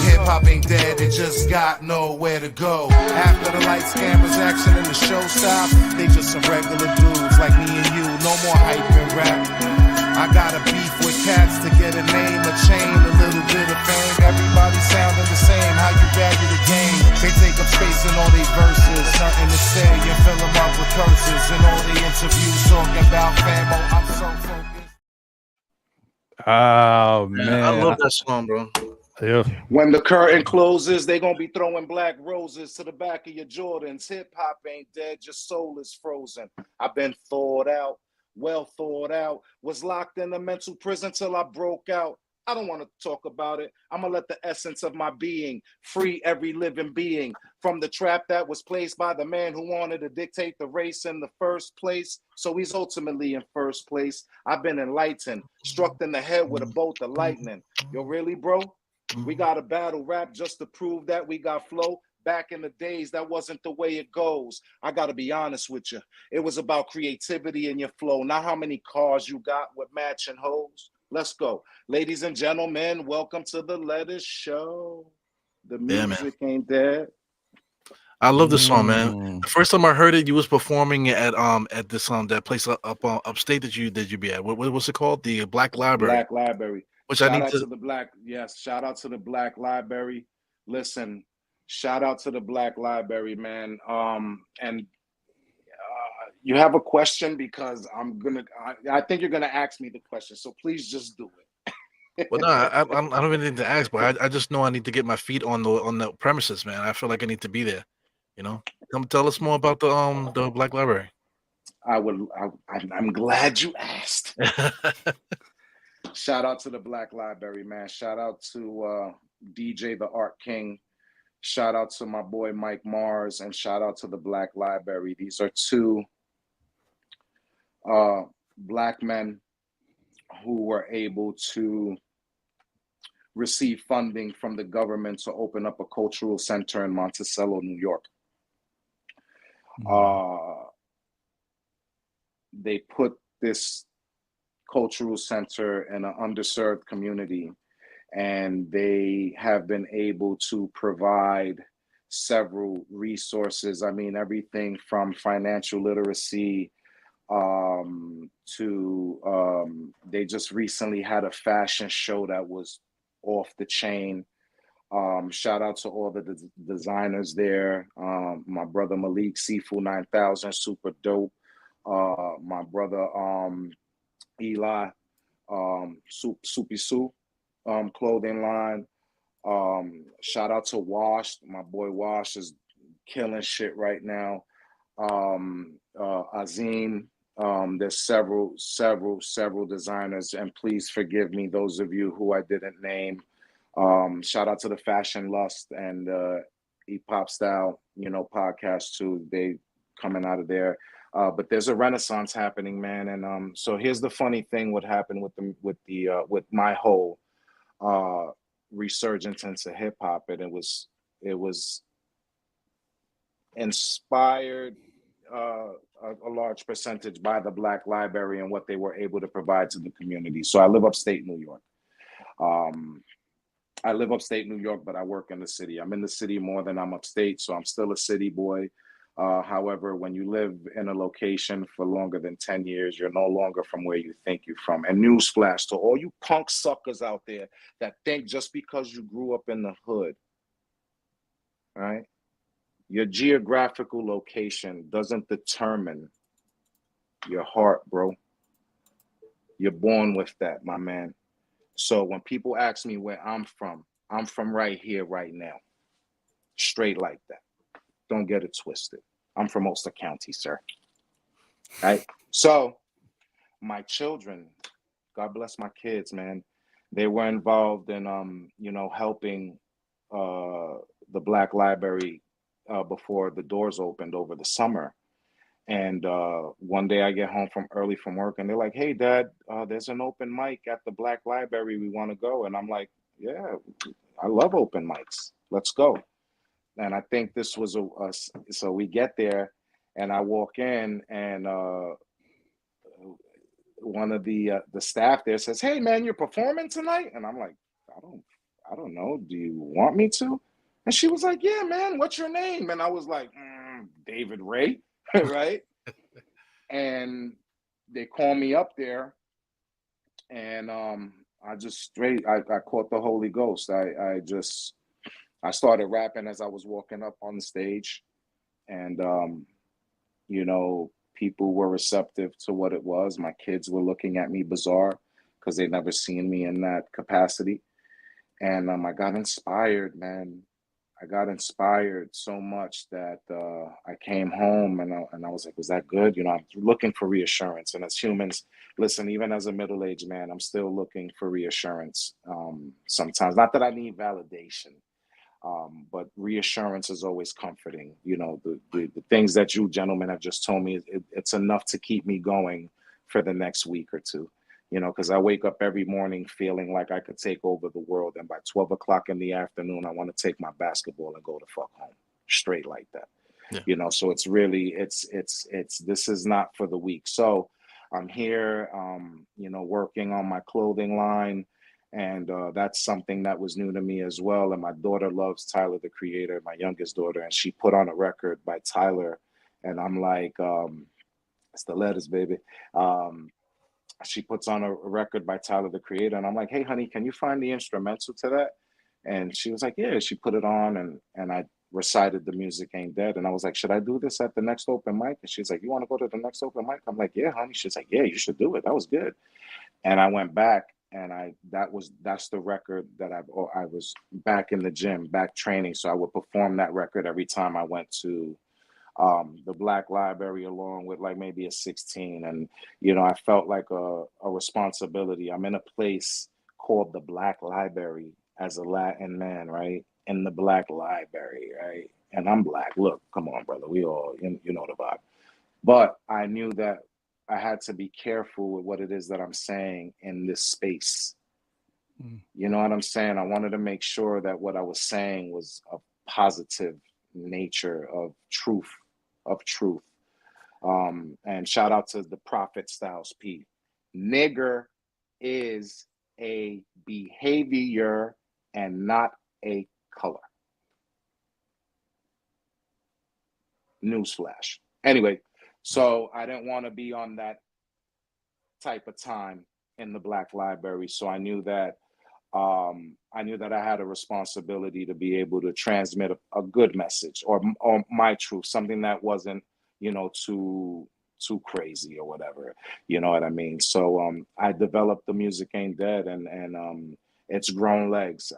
Hip hop ain't dead, it just got nowhere to go. After the lights, cameras, action, and the show stop, they just some regular dudes like me and you. No more hype and rap. I got a beef with cats to get a name, a chain, a little bit of fame. Everybody sounding the same. How you value the game? They take up space in all their verses. Nothing to say and fill them up with curses. And all the interviews talking about famo. I'm so focused. Oh man, I love that song, bro. Yeah. When the curtain closes, they gonna be throwing black roses to the back of your Jordans. Hip hop ain't dead, your soul is frozen. I've been thawed out, well thought out. Was locked in a mental prison till I broke out. I don't want to talk about it. I'm gonna let the essence of my being free every living being from the trap that was placed by the man who wanted to dictate the race in the first place. So he's ultimately in first place. I've been enlightened, struck in the head with a bolt of lightning. Yo, really, bro? We got a battle rap just to prove that we got flow. Back in the days, that wasn't the way it goes. I got to be honest with you. It was about creativity in your flow, not how many cars you got with matching hoes. Let's go. Ladies and gentlemen, welcome to the LeTTuce Show. The music ain't dead. I love this song, man. The first time I heard it, you was performing at this that place upstate that you be at. What's it called? The Black Library. Black Library. Which shout out to the Black. Yes, shout out to the Black Library. Listen, shout out to the Black Library, man. And you have a question because I think you're gonna ask me the question. So please just do it. Well, no, I don't have anything to ask, but I just know I need to get my feet on the premises, man. I feel like I need to be there. You know, come tell us more about the Black Library. I'm glad you asked. Shout out to the Black Library, man. Shout out to DJ the Art King. Shout out to my boy Mike Mars, and shout out to the Black Library. These are two Black men who were able to receive funding from the government to open up a cultural center in Monticello, New York. They put this cultural center in an underserved community, and they have been able to provide several resources. I mean, everything from financial literacy to they just recently had a fashion show that was off the chain. Shout out to all the designers there. My brother Malik, Sifu 9000, super dope. My brother Eli, Soupy Sue clothing line. Shout out to Wash. My boy Wash is killing shit right now. Azim. There's several designers, and please forgive me, those of you who I didn't name. Shout out to the Fashion Lust and E-Pop Style, podcast too. They coming out of there. But there's a renaissance happening, man. And so here's the funny thing: what happened with my whole resurgence into hip hop, and it was inspired a large percentage by the Black Library and what they were able to provide to the community. So I live upstate New York. But I work in the city. I'm in the city more than I'm upstate, so I'm still a city boy. However, when you live in a location for longer than 10 years, you're no longer from where you think you're from. And newsflash to all you punk suckers out there that think just because you grew up in the hood, right? Your geographical location doesn't determine your heart, bro. You're born with that, my man. So when people ask me where I'm from right here, right now. Straight like that. Don't get it twisted. I'm from Ulster County, sir. Right? So my children, God bless my kids, man. They were involved in, helping the Black Library before the doors opened over the summer. And one day I get home early from work, and they're like, "Hey, Dad, there's an open mic at the Black Library. We want to go." And I'm like, "Yeah, I love open mics. Let's go." And I think this was so we get there, and I walk in, and one of the staff there says, "Hey, man, you're performing tonight?" And I'm like, I don't know. Do you want me to? And she was like, "Yeah, man. What's your name?" And I was like, David Ray, right? And they call me up there, and I caught the Holy Ghost. I started rapping as I was walking up on the stage, and people were receptive to what it was. My kids were looking at me bizarre because they'd never seen me in that capacity. And I got inspired, man. I got inspired so much that I came home and I was like, was that good? I'm looking for reassurance. And as humans, listen, even as a middle-aged man, I'm still looking for reassurance sometimes. Not that I need validation, but reassurance is always comforting. The things that you gentlemen have just told me, it's enough to keep me going for the next week or two. Because I wake up every morning feeling like I could take over the world. And by 12 o'clock in the afternoon, I want to take my basketball and go the fuck home. Straight like that. Yeah. So it's really, this is not for the weak. So I'm here, working on my clothing line. And that's something that was new to me as well. And my daughter loves Tyler, the Creator, my youngest daughter. And she put on a record by Tyler. And I'm like, it's the letters, baby. She puts on a record by Tyler, the Creator. And I'm like, "Hey, honey, can you find the instrumental to that?" And she was like, "Yeah." She put it on, and I recited The Music Ain't Dead. And I was like, "Should I do this at the next open mic?" And she's like, "You want to go to the next open mic?" I'm like, "Yeah, honey." She's like, "Yeah, you should do it. That was good." And I went back and that's the record that I was back in the gym, back training, so I would perform that record every time I went to the Black Library, along with like maybe a 16. And I felt like a responsibility. I'm in a place called the Black Library as a Latin man, right? In the Black Library, right? And I'm black. Look, come on, brother. We all, you know the vibe. But I knew that I had to be careful with what it is that I'm saying in this space. You know what I'm saying? I wanted to make sure that what I was saying was a positive nature of truth. And shout out to the Prophet Styles P. Nigger is a behavior and not a color. Newsflash. Anyway, so I didn't want to be on that type of time in the Black Library. So I knew that I had a responsibility to be able to transmit a good message or my truth, something that wasn't, too crazy or whatever. You know what I mean? So I developed The Music Ain't Dead, and it's grown legs.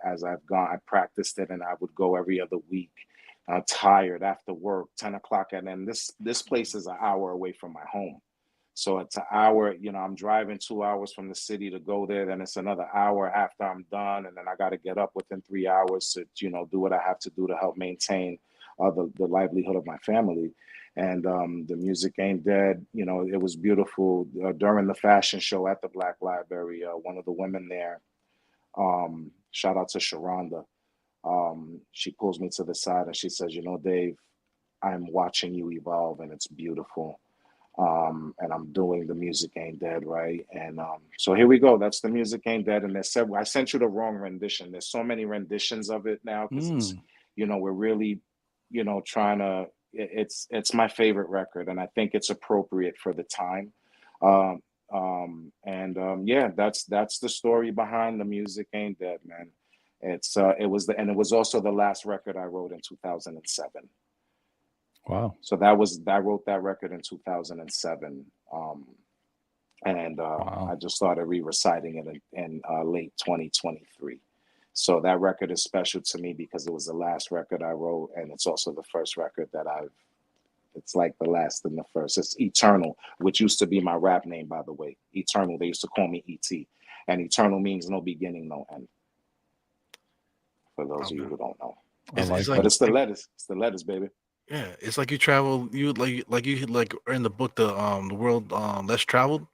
As I've gone, I practiced it, and I would go every other week. Tired after work, 10 o'clock, and then this place is an hour away from my home. So it's an hour, I'm driving 2 hours from the city to go there. Then it's another hour after I'm done. And then I got to get up within 3 hours to, do what I have to do to help maintain the livelihood of my family. And The Music Ain't Dead. It was beautiful. During the fashion show at the Black Library, one of the women there, shout out to Sharonda, she pulls me to the side and she says, Dave, I'm watching you evolve and it's beautiful. And I'm doing The Music Ain't Dead, right? And so here we go. That's The Music Ain't Dead. And there's several. I sent you the wrong rendition. There's so many renditions of it now because it's, we're really, trying to. It's my favorite record, and I think it's appropriate for the time. Yeah, that's the story behind The Music Ain't Dead, man. It was also the last record I wrote in 2007. Wow. So I wrote that record in 2007. I just started re-reciting it in late 2023. So that record is special to me because it was the last record I wrote, and it's also the first record that it's like the last and the first. It's Eternal, which used to be my rap name, by the way. Eternal. They used to call me E.T. And Eternal means no beginning, no end. For those of you who don't know. But it's the letters. It's the letters, baby. Yeah, it's like you travel. You are in the book, the world less traveled,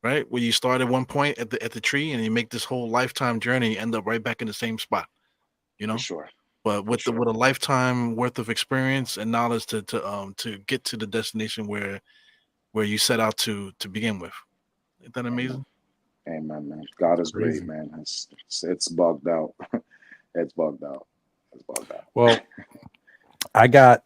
right? Where you start at one point at the tree, and you make this whole lifetime journey. You end up right back in the same spot. For sure. But with with a lifetime worth of experience and knowledge to get to the destination where you set out to begin with. Isn't that amazing? Amen, man. God is great, man. It's bugged out. It's bugged out. Well, I got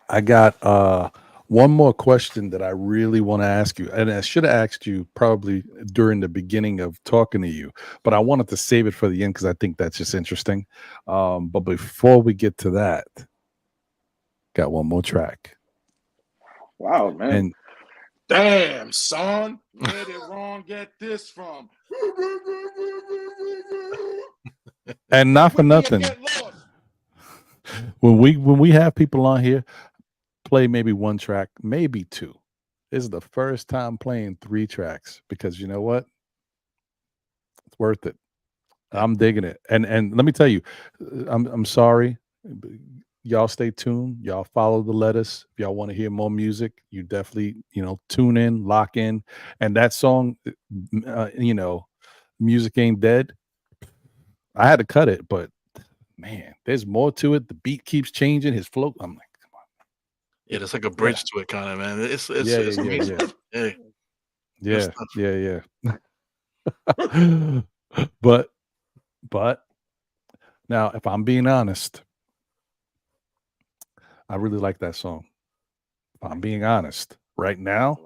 one more question that I really want to ask you, and I should have asked you probably during the beginning of talking to you, but I wanted to save it for the end because I think that's just interesting. But before we get to that, got one more track. Wow, man. And damn, son, where did Ron get this from? And not for nothing. When we have people on here play maybe one track, maybe two. This is the first time playing 3 tracks because you know what? It's worth it. I'm digging it. And let me tell you, I'm sorry. Y'all stay tuned. Y'all follow the letters. If y'all want to hear more music, you definitely, tune in, lock in. And that song, Music Ain't Dead. I had to cut it, but man, there's more to it. The beat keeps changing. His flow. I'm like, come on. Yeah, there's like a bridge to it, kind of, man. It's amazing. Yeah. But now, if I'm being honest, I really like that song. If I'm being honest, right now,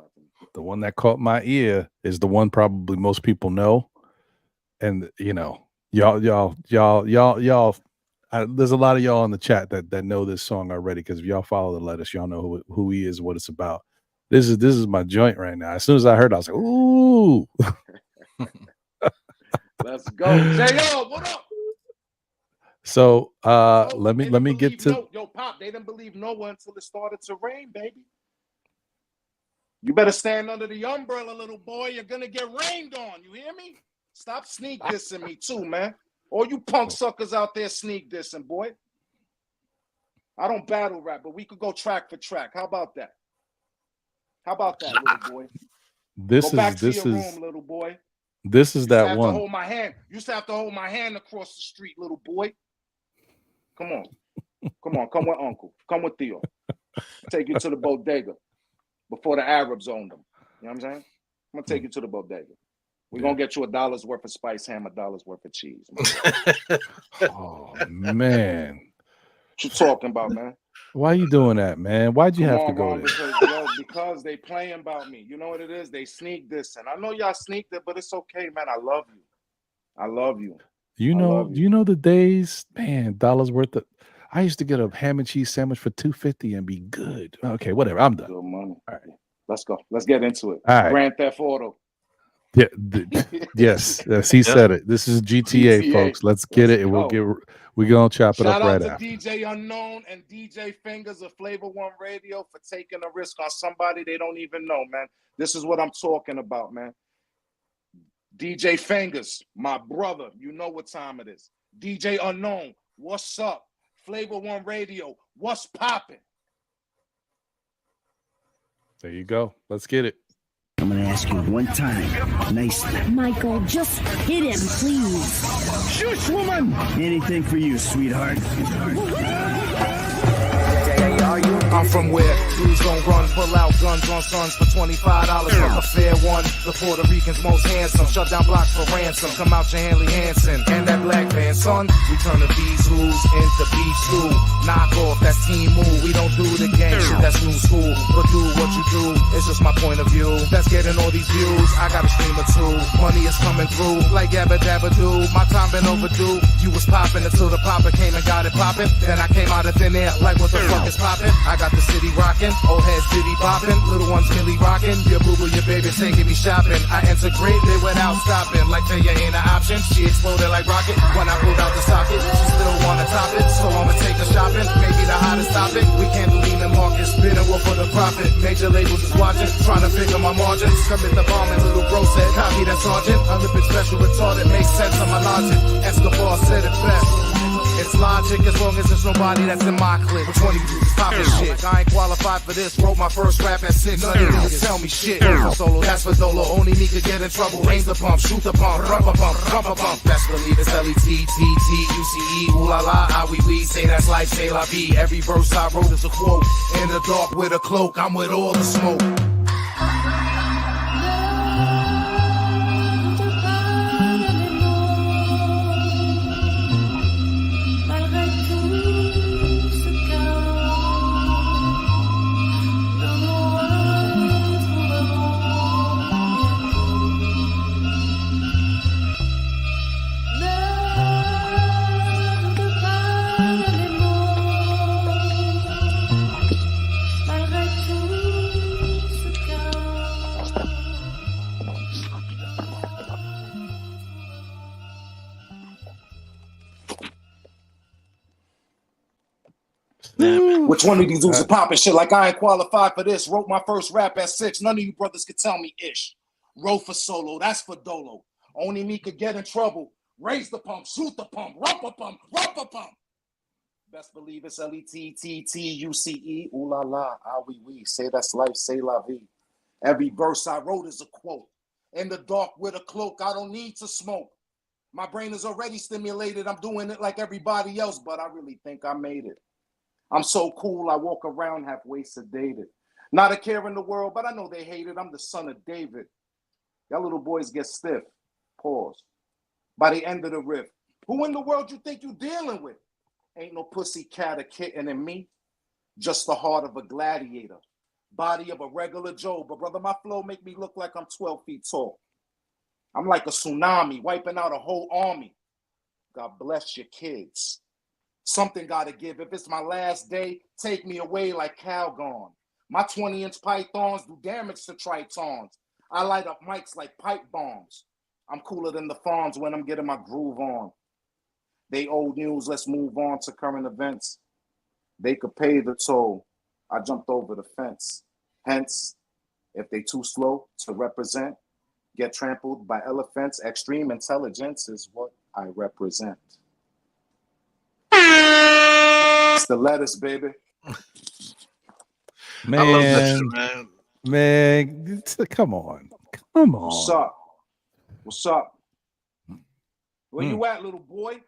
the one that caught my ear is the one probably most people know, and y'all. There's a lot of y'all in the chat that know this song already because if y'all follow the letters, y'all know who he is, what it's about. This is my joint right now. As soon as I heard it, I was like, ooh. Let's go. J.O., what up? So Yo, let they me didn't get to believe Yo, Pop, they didn't believe Noah until it started to rain, baby. You better stand under the umbrella, little boy. You're gonna get rained on. You hear me? Stop sneak dissing me too, man. All you punk suckers out there sneak dissing, boy. I don't battle rap, but we could go track for track. How about that? How about that, little boy? this Go back is to this your is room, little boy. this is You that have to one. hold my hand. You used to have to hold my hand across the street, little boy. Come on. Come on. Come with Uncle. Come with Theo. Take you to the bodega before the Arabs owned them. You know what I'm saying? I'm going to take you to the bodega. We're going to get you $1 worth of spice ham, $1 worth of cheese. Oh man. What you talking about, man? Why you doing that, man? Why'd you Come have to on, go Ron, there? because they playing about me. You know what it is? They sneak this, and I know y'all sneaked it, but it's okay, man. I love you. I love you. You I know, love you. you know the days, man, dollars worth of. I used to get a ham and cheese sandwich for $2.50 and be good. Okay, whatever. I'm done. Good money. All right. Let's go. Let's get into it. All right. Grand Theft Auto. Yeah. Yes. He said it. This is GTA, folks. Let's get it. And we're gonna chop it up right Shout out after. to DJ Unknown and DJ Fingers of Flavor One Radio for taking a risk on somebody they don't even know, man. This is what I'm talking about, man. DJ Fingers, my brother, you know what time it is. DJ Unknown, what's up? Flavor One Radio, what's popping? There you go. Let's get it. I'm gonna ask you one time, nicely. Michael, just hit him, please. Shush, woman! Anything for you, sweetheart. I'm from where dudes don't run, pull out guns on sons for $25 from a fair one. The Puerto Ricans most handsome, shut down blocks for ransom. Come out your Hanley Hansen and that black man, son. We turn the bees who's into beef stew. Knock off, that's team move. We don't do the gang shit, that's new school. But do what you do, it's just my point of view. That's getting all these views. I got a stream or two. Money is coming through like yabba dabba doo. My time been overdue. You was popping until the popper came and got it popping. Then I came out of thin air like what the fuck is popping? I got the city rocking, old heads Diddy bopping, little ones Millie rocking. Your boo boo, your baby taking me shopping. I enter greatly without stopping, like failure ain't an option. She exploded like rocket when I pulled out the socket. She still wanna top it, so I'ma take her shopping. Maybe the hottest topic. We can't believe in Marcus, bidding war for the profit. Major labels is watching, trying to figure my margins. Commit the bomb and little bro said, copy that sergeant. Olympic special retarded, makes sense on my logic. Escobar said it best. It's logic as long as there's nobody that's in my clique. Which one of you is poppin' shit? I ain't qualified for this. Wrote my first rap at 6. None of you niggas tell me shit. Solo, that's for Dolo. Only me could get in trouble. Raise the pump, shoot the pump, rump a bump. Best believe it's LeTTuce. Ooh la la, ah we say that's life, say la vie. Every verse I wrote is a quote. In the dark with a cloak, I'm with all the smoke. Which one of these dudes are popping shit like I ain't qualified for this? Wrote my first rap at 6. None of you brothers could tell me ish. Wrote for Solo, that's for Dolo. Only me could get in trouble. Raise the pump, shoot the pump, rump a pump. Best believe it's LeTTuce. Ooh la la, ah we say that's life, say la vie. Every verse I wrote is a quote. In the dark with a cloak, I don't need to smoke. My brain is already stimulated. I'm doing it like everybody else, but I really think I made it. I'm so cool, I walk around halfway sedated. Not a care in the world, but I know they hate it. I'm the son of David. Y'all little boys get stiff. Pause. By the end of the riff, who in the world you think you dealing with? Ain't no pussy cat or kitten in me. Just the heart of a gladiator. Body of a regular Joe. But brother, my flow make me look like I'm 12 feet tall. I'm like a tsunami, wiping out a whole army. God bless your kids. Something gotta give. If it's my last day, take me away like Calgon. My 20-inch pythons do damage to tritons. I light up mics like pipe bombs. I'm cooler than the farms when I'm getting my groove on. They old news, let's move on to current events. They could pay the toll. I jumped over the fence. Hence, if they too slow to represent, get trampled by elephants, extreme intelligence is what I represent. It's the lettuce, baby. Man, I love that shit, man. man, come on. Come What's on. up? What's up? Where you at, little boy?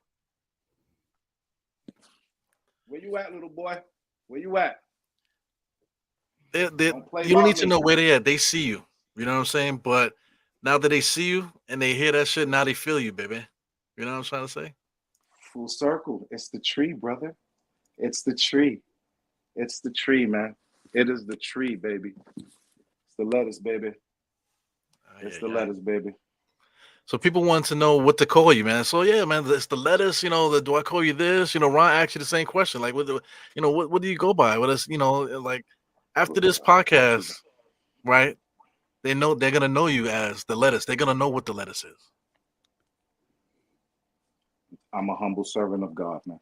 Where you at, little boy? Where you at? You play don't by need to me. know where they at. They see you. You know what I'm saying? But now that they see you and they hear that shit, now they feel you, baby. You know what I'm trying to say? Full circle. It's the tree, brother. It's the tree. It's the tree, man. It is the tree, baby. It's the lettuce, baby. It's the lettuce, baby. So people want to know what to call you, man. So yeah, man, it's the lettuce. You know, do I call you this? You know, Ron asked you the same question. Like, what do you go by? What is, like after this podcast, right? They're gonna know you as the lettuce. They're gonna know what the lettuce is. I'm a humble servant of God, man.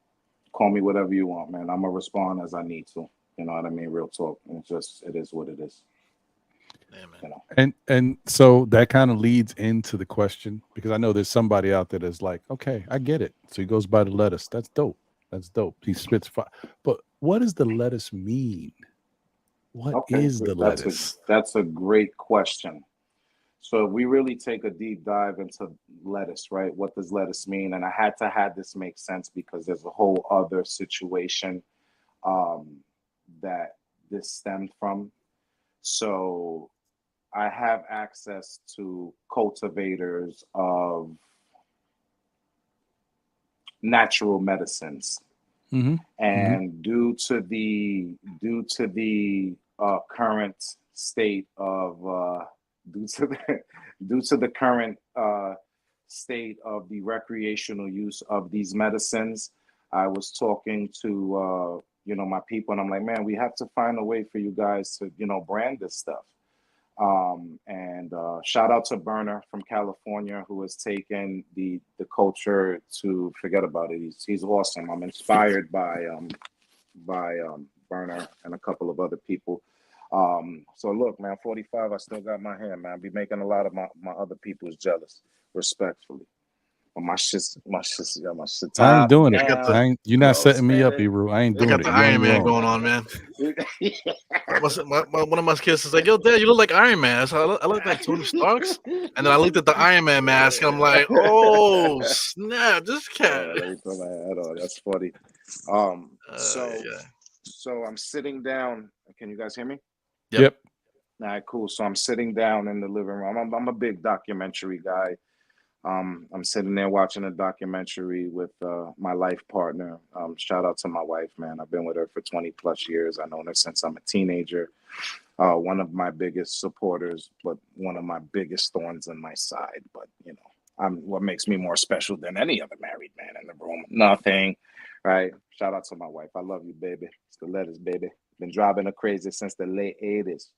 Call me whatever you want, man. I'm gonna respond as I need to. You know what I mean? Real talk. It is what it is. Yeah, man. You know. And so that kind of leads into the question, because I know there's somebody out there that's like, okay, I get it. So he goes by the lettuce. That's dope. That's dope. He spits fire. But what does the lettuce mean? What is the lettuce? That's a great question. So we really take a deep dive into lettuce, right? What does lettuce mean? And I had to have this make sense because there's a whole other situation that this stemmed from. So I have access to cultivators of natural medicines. Mm-hmm. And due to the current state of due to the current state of the recreational use of these medicines, I was talking to my people, and I'm like, man, we have to find a way for you guys to brand this stuff. And shout out to Burner from California, who has taken the culture to forget about it. He's awesome. I'm inspired by Burner and a couple of other people. So look, man, 45, I still got my hair, man. I be making a lot of my other people's jealous, respectfully. But my shit's I ain't doing down. it. You're not setting me up, Ebru. I ain't They doing got it. the You're on Iron your Man own. going on, man. One of my kids is like, yo, Dad, you look like Iron Man. So I look like Tony Starks. And then I looked at the Iron Man mask and I'm like, oh, snap, this cat. Let me put my head on. That's funny. So I'm sitting down. Can you guys hear me? Yep. All right, cool. So I'm sitting down in the living room. I'm a big documentary guy. I'm sitting there watching a documentary with my life partner. Shout out to my wife, man. I've been with her for 20 plus years. I've known her since I'm a teenager. One of my biggest supporters, but one of my biggest thorns in my side. But what makes me more special than any other married man in the room? Nothing, right? Shout out to my wife. I love you, baby. It's the letters, baby. Been driving her crazy since the late 80s.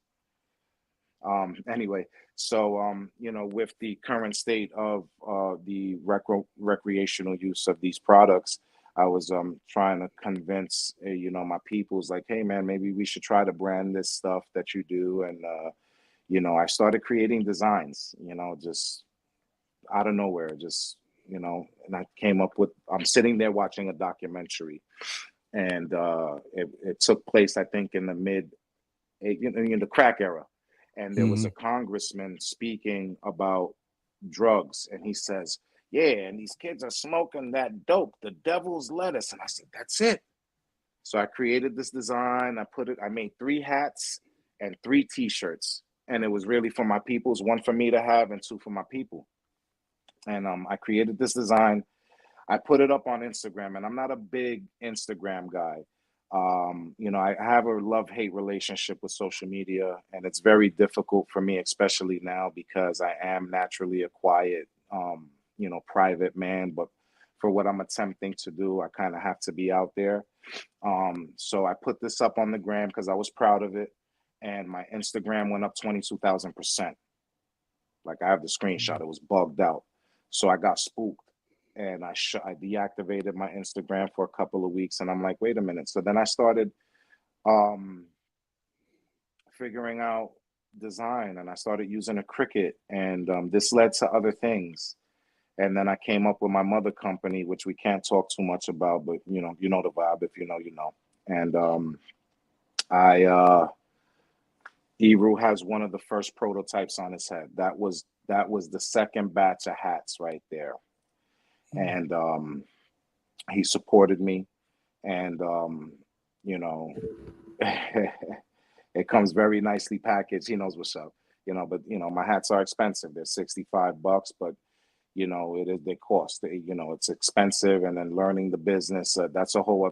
Anyway, so with the current state of the recreational use of these products, I was trying to convince my peoples, like, hey man, maybe we should try to brand this stuff that you do. And I started creating designs, just out of nowhere, and I came up with, I'm sitting there watching a documentary, and it took place, I think, in the crack era. And there was a congressman speaking about drugs, and he says, yeah, and these kids are smoking that dope, the devil's lettuce. And I said, that's it. So I created this design. I made 3 hats and 3 t-shirts. And it was really for my peoples, 1 for me to have and 2 for my people. And I created this design. I put it up on Instagram, and I'm not a big Instagram guy. I have a love-hate relationship with social media, and it's very difficult for me, especially now, because I am naturally a quiet, private man. But for what I'm attempting to do, I kind of have to be out there. So I put this up on the gram because I was proud of it, and my Instagram went up 22,000%. Like, I have the screenshot; it was bugged out. So I got spooked, and I deactivated my Instagram for a couple of weeks, and I'm like, wait a minute. So then I started figuring out design, and I started using a Cricut, and this led to other things. And then I came up with my mother company, which we can't talk too much about, but you know the vibe. If you know, you know. And Eru has one of the first prototypes on his head. That was the second batch of hats right there. And he supported me, and you know, it comes very nicely packaged. He knows what's up, you know. But you know, my hats are expensive. They're $65, but you know, they cost. You know, it's expensive, and then learning the business. That's a whole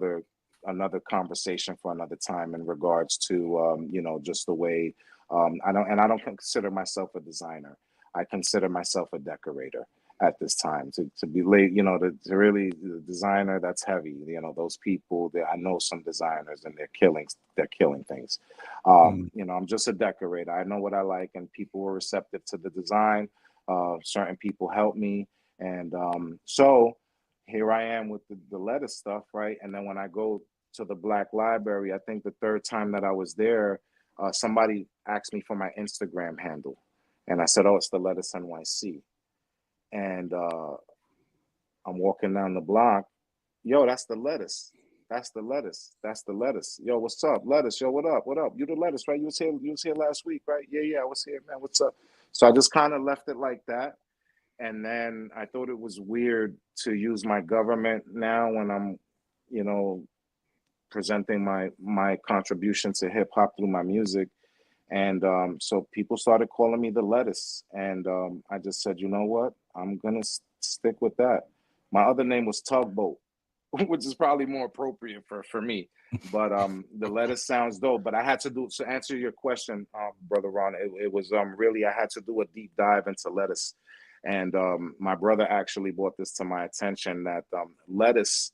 another conversation for another time in regards to you know, just the way I don't consider myself a designer. I consider myself a decorator at this time. To be late, you know, to really the designer, that's heavy. You know, those people that I know, some designers, and they're killing things. You know, I'm just a decorator. I know what I like, and people were receptive to the design. Certain people helped me, and so here I am with the lettuce stuff, right? And then when I go to the Black Library, I think the third time that I was there, somebody asked me for my Instagram handle, and I said, "Oh, it's the Lettuce NYC." And I'm walking down the block. Yo, that's the lettuce. That's the lettuce. That's the lettuce. Yo, what's up, lettuce? Yo, what up? What up? You the lettuce, right? You was here last week, right? Yeah, I was here, man. What's up? So I just kind of left it like that. And then I thought it was weird to use my government now when I'm, you know, presenting my contribution to hip hop through my music. And so people started calling me the lettuce. And I just said, you know what? I'm going to stick with that. My other name was Tugboat, which is probably more appropriate for me. But the lettuce sounds dope. But I had to do, to answer your question, Brother Ron, it was really, I had to do a deep dive into lettuce. And my brother actually brought this to my attention that lettuce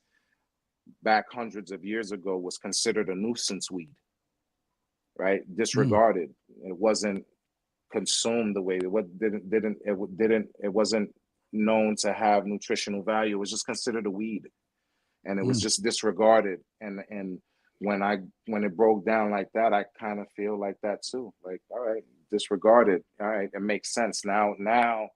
back hundreds of years ago was considered a nuisance weed, right? Disregarded. It wasn't consumed the way it wasn't known to have nutritional value. It was just considered a weed, and it was just disregarded. And when it broke down like that, I kind of feel like that too. Like, all right, disregarded. All right, it makes sense now. Now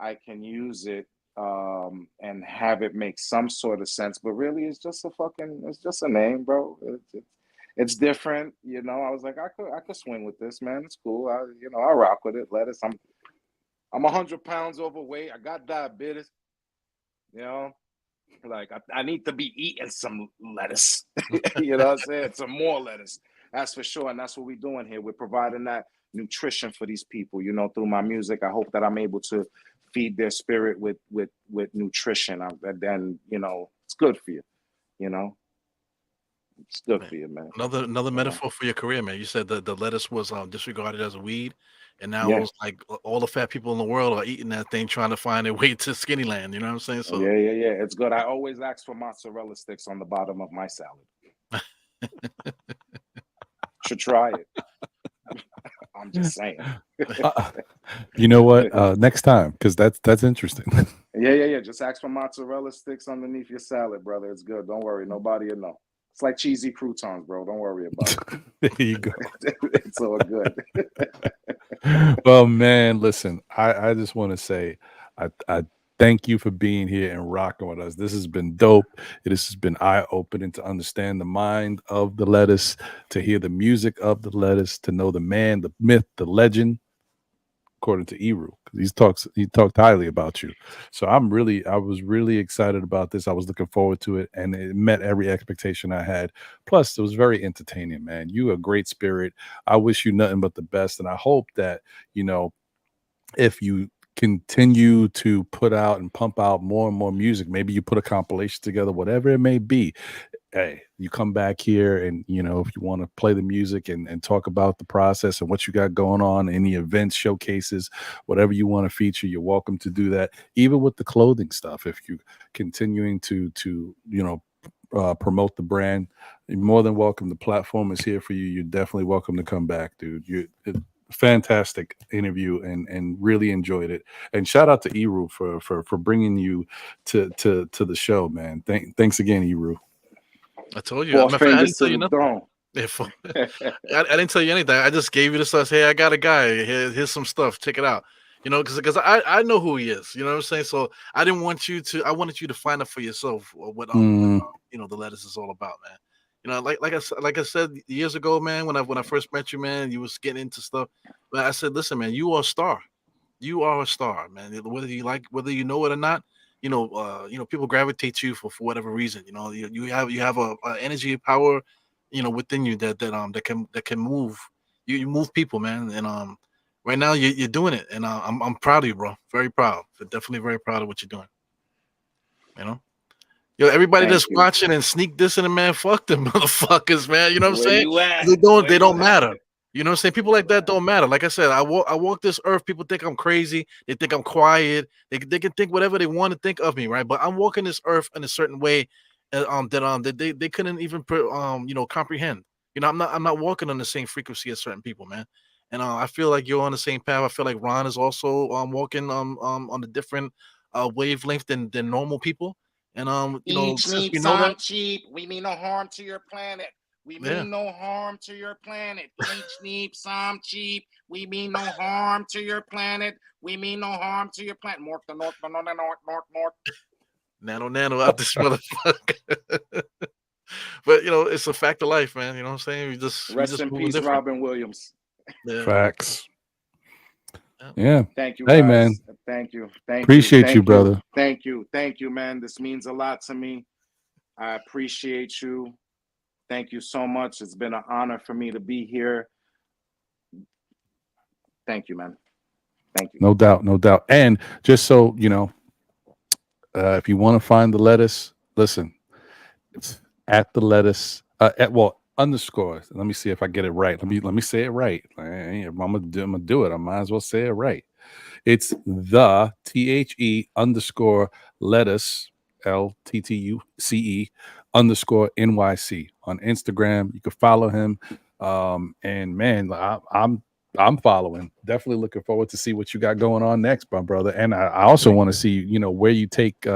I can use it and have it make some sort of sense. But really, it's just a name, bro. It's different, you know. I was like, I could swing with this, man. It's cool. I rock with it. Lettuce. I'm 100 pounds overweight. I got diabetes. You know, like I need to be eating some lettuce. You know what I'm saying? Some more lettuce. That's for sure. And that's what we're doing here. We're providing that nutrition for these people, you know, through my music. I hope that I'm able to feed their spirit with nutrition. Then, you know, it's good for you, you know. It's good for you, man. Another metaphor for your career, man. You said that the lettuce was disregarded as a weed, and now Yeah. it's like all the fat people in the world are eating that thing, trying to find their way to skinny land. You know what I'm saying? So Yeah. It's good. I always ask for mozzarella sticks on the bottom of my salad. Should try it. I'm just saying. You know what? Next time, because that's interesting. Yeah. Just ask for mozzarella sticks underneath your salad, brother. It's good. Don't worry. Nobody will know. It's like cheesy croutons, bro. Don't worry about it. There you go. It's all good. Well, man, listen, I just want to say I thank you for being here and rocking with us. This has been dope. This has been eye-opening to understand the mind of the lettuce, to hear the music of the lettuce, to know the man, the myth, the legend, according to Eru, because he talked highly about you. So I was really excited about this. I was looking forward to it, and it met every expectation I had. Plus, it was very entertaining, man. You a great spirit. I wish you nothing but the best, and I hope that, you know, if you continue to put out and pump out more and more music, maybe you put a compilation together, whatever it may be, hey, you come back here, and you know, if you want to play the music and talk about the process and what you got going on, any events, showcases, whatever you want to feature, you're welcome to do that. Even with the clothing stuff, if you continuing to you know, promote the brand, you're more than welcome. The platform is here for you. You're definitely welcome to come back, dude. fantastic interview and really enjoyed it. And shout out to Eru for bringing you to the show, man. Thanks again, Eru. I told you. Four Matter of fact, I fingers didn't tell to you the nothing. throne. I didn't tell you anything. I just gave you the stuff. Hey, I got a guy. Here's some stuff. Check it out. You know, because I know who he is. You know what I'm saying? So I didn't want you to. I wanted you to find out for yourself what you know, the lettuce is all about, man. You know, like I said years ago, man. When I first met you, man, you was getting into stuff. But I said, listen, man, you are a star. You are a star, man. Whether you know it or not, you know, people gravitate to you for whatever reason. You know, you have a energy, power, you know, within you that can move. You move people, man. And right now you're doing it, and I'm proud of you, bro. Very proud. Definitely very proud of what you're doing. You know. Yo, everybody that's watching and sneak dissing, man, fuck them motherfuckers, man. You know what I'm saying? You at? They don't matter. You know what I'm saying? People like that don't matter. Like I said, I walk this earth. People think I'm crazy. They think I'm quiet. They can think whatever they want to think of me, right? But I'm walking this earth in a certain way that they couldn't even comprehend. You know, I'm not walking on the same frequency as certain people, man. And I feel like you're on the same path. I feel like Ron is also walking on a different wavelength than normal people. And you know, since we know that, cheap. We mean no harm to your planet. We mean no harm to your planet. Each need some cheap. We mean no harm to your planet. We mean no harm to your planet. North. Nano out this motherfucker. But you know, it's a fact of life, man. You know what I'm saying? We just in peace, different. Robin Williams. Yeah. Facts. Yeah. Thank you. Hey, guys. man. Thank you. Appreciate you, brother. Thank you, man. This means a lot to me. I appreciate you. Thank you so much. It's been an honor for me to be here. Thank you, man. Thank you. No doubt. And just so you know, if you want to find the lettuce, listen, it's at the lettuce underscore. Let me see if I get it right. Let me say it right. I'm gonna do it. I might as well say it right. It's the THE underscore lettuce LTTUCE underscore NYC on Instagram. You can follow him. And man, I'm following. Definitely looking forward to see what you got going on next, my brother. And I also want to see, you know, where you take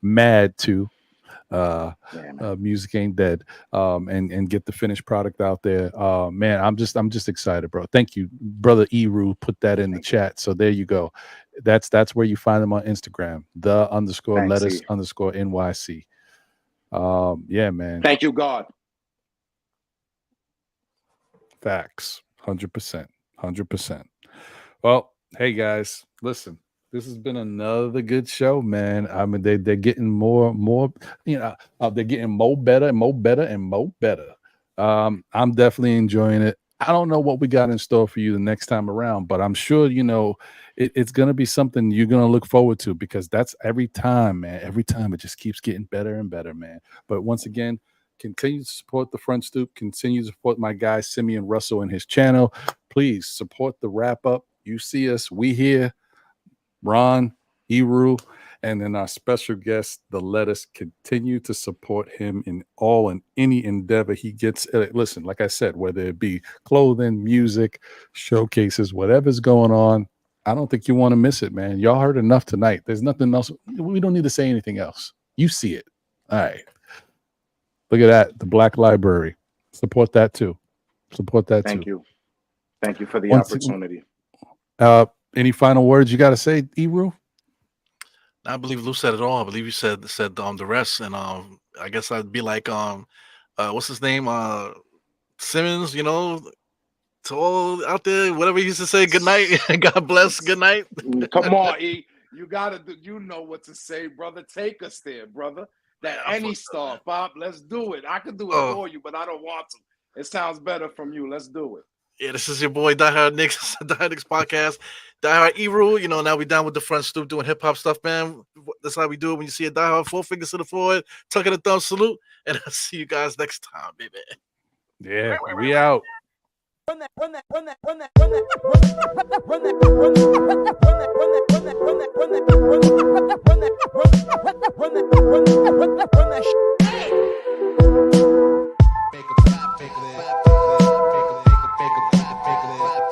Mad to. Music Ain't Dead, and get the finished product out there. Man, I'm just excited, bro. Thank you, brother Eru. Put that in the chat. So there you go. That's where you find them on Instagram. The underscore lettuce underscore NYC. Yeah, man. Thank you, God. Facts. 100%. Well, hey guys, listen. This has been another good show, man. I mean, they're getting more, you know, they're getting more better. I'm definitely enjoying it. I don't know what we got in store for you the next time around, but I'm sure, you know, it's going to be something you're going to look forward to, because that's every time, man. Every time it just keeps getting better and better, man. But once again, continue to support the Front Stoop. Continue to support my guy, Simeon Russell, and his channel. Please support the wrap up. You see us, we here. Ron, Eru, and then our special guest, the lettuce. Continue to support him in any endeavor he gets. Listen, like I said, whether it be clothing, music, showcases, whatever's going on, I don't think you want to miss it, man. Y'all heard enough tonight. There's nothing else. We don't need to say anything else. You see it. All right. Look at that. The Black Library. Support that too. Thank you. Thank you for the opportunity. Any final words you got to say, Eru? I believe Lou said it all. I believe you said the rest, and I guess I'd be like what's his name, Simmons, you know, to all out there, whatever he used to say. Good night, God bless. Good night. Come on, E. You gotta do. You know what to say, brother. Take us there, brother. That any star, Bob. Let's do it. I could do it for you, but I don't want to. It sounds better from you. Let's do it. Yeah, this is your boy Die Hard Nicks, Die Hard Nicks podcast. Die Hard Eru, you know, now we down with the Front Stoop doing hip hop stuff, man. That's how we do it. When you see a Die Hard, 4 fingers to the forehead, tucking the thumb, salute, and I'll see you guys next time, baby. Yeah, we out. Fake a clap, fake a clap, fake a clap, fake a clap.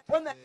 Run that.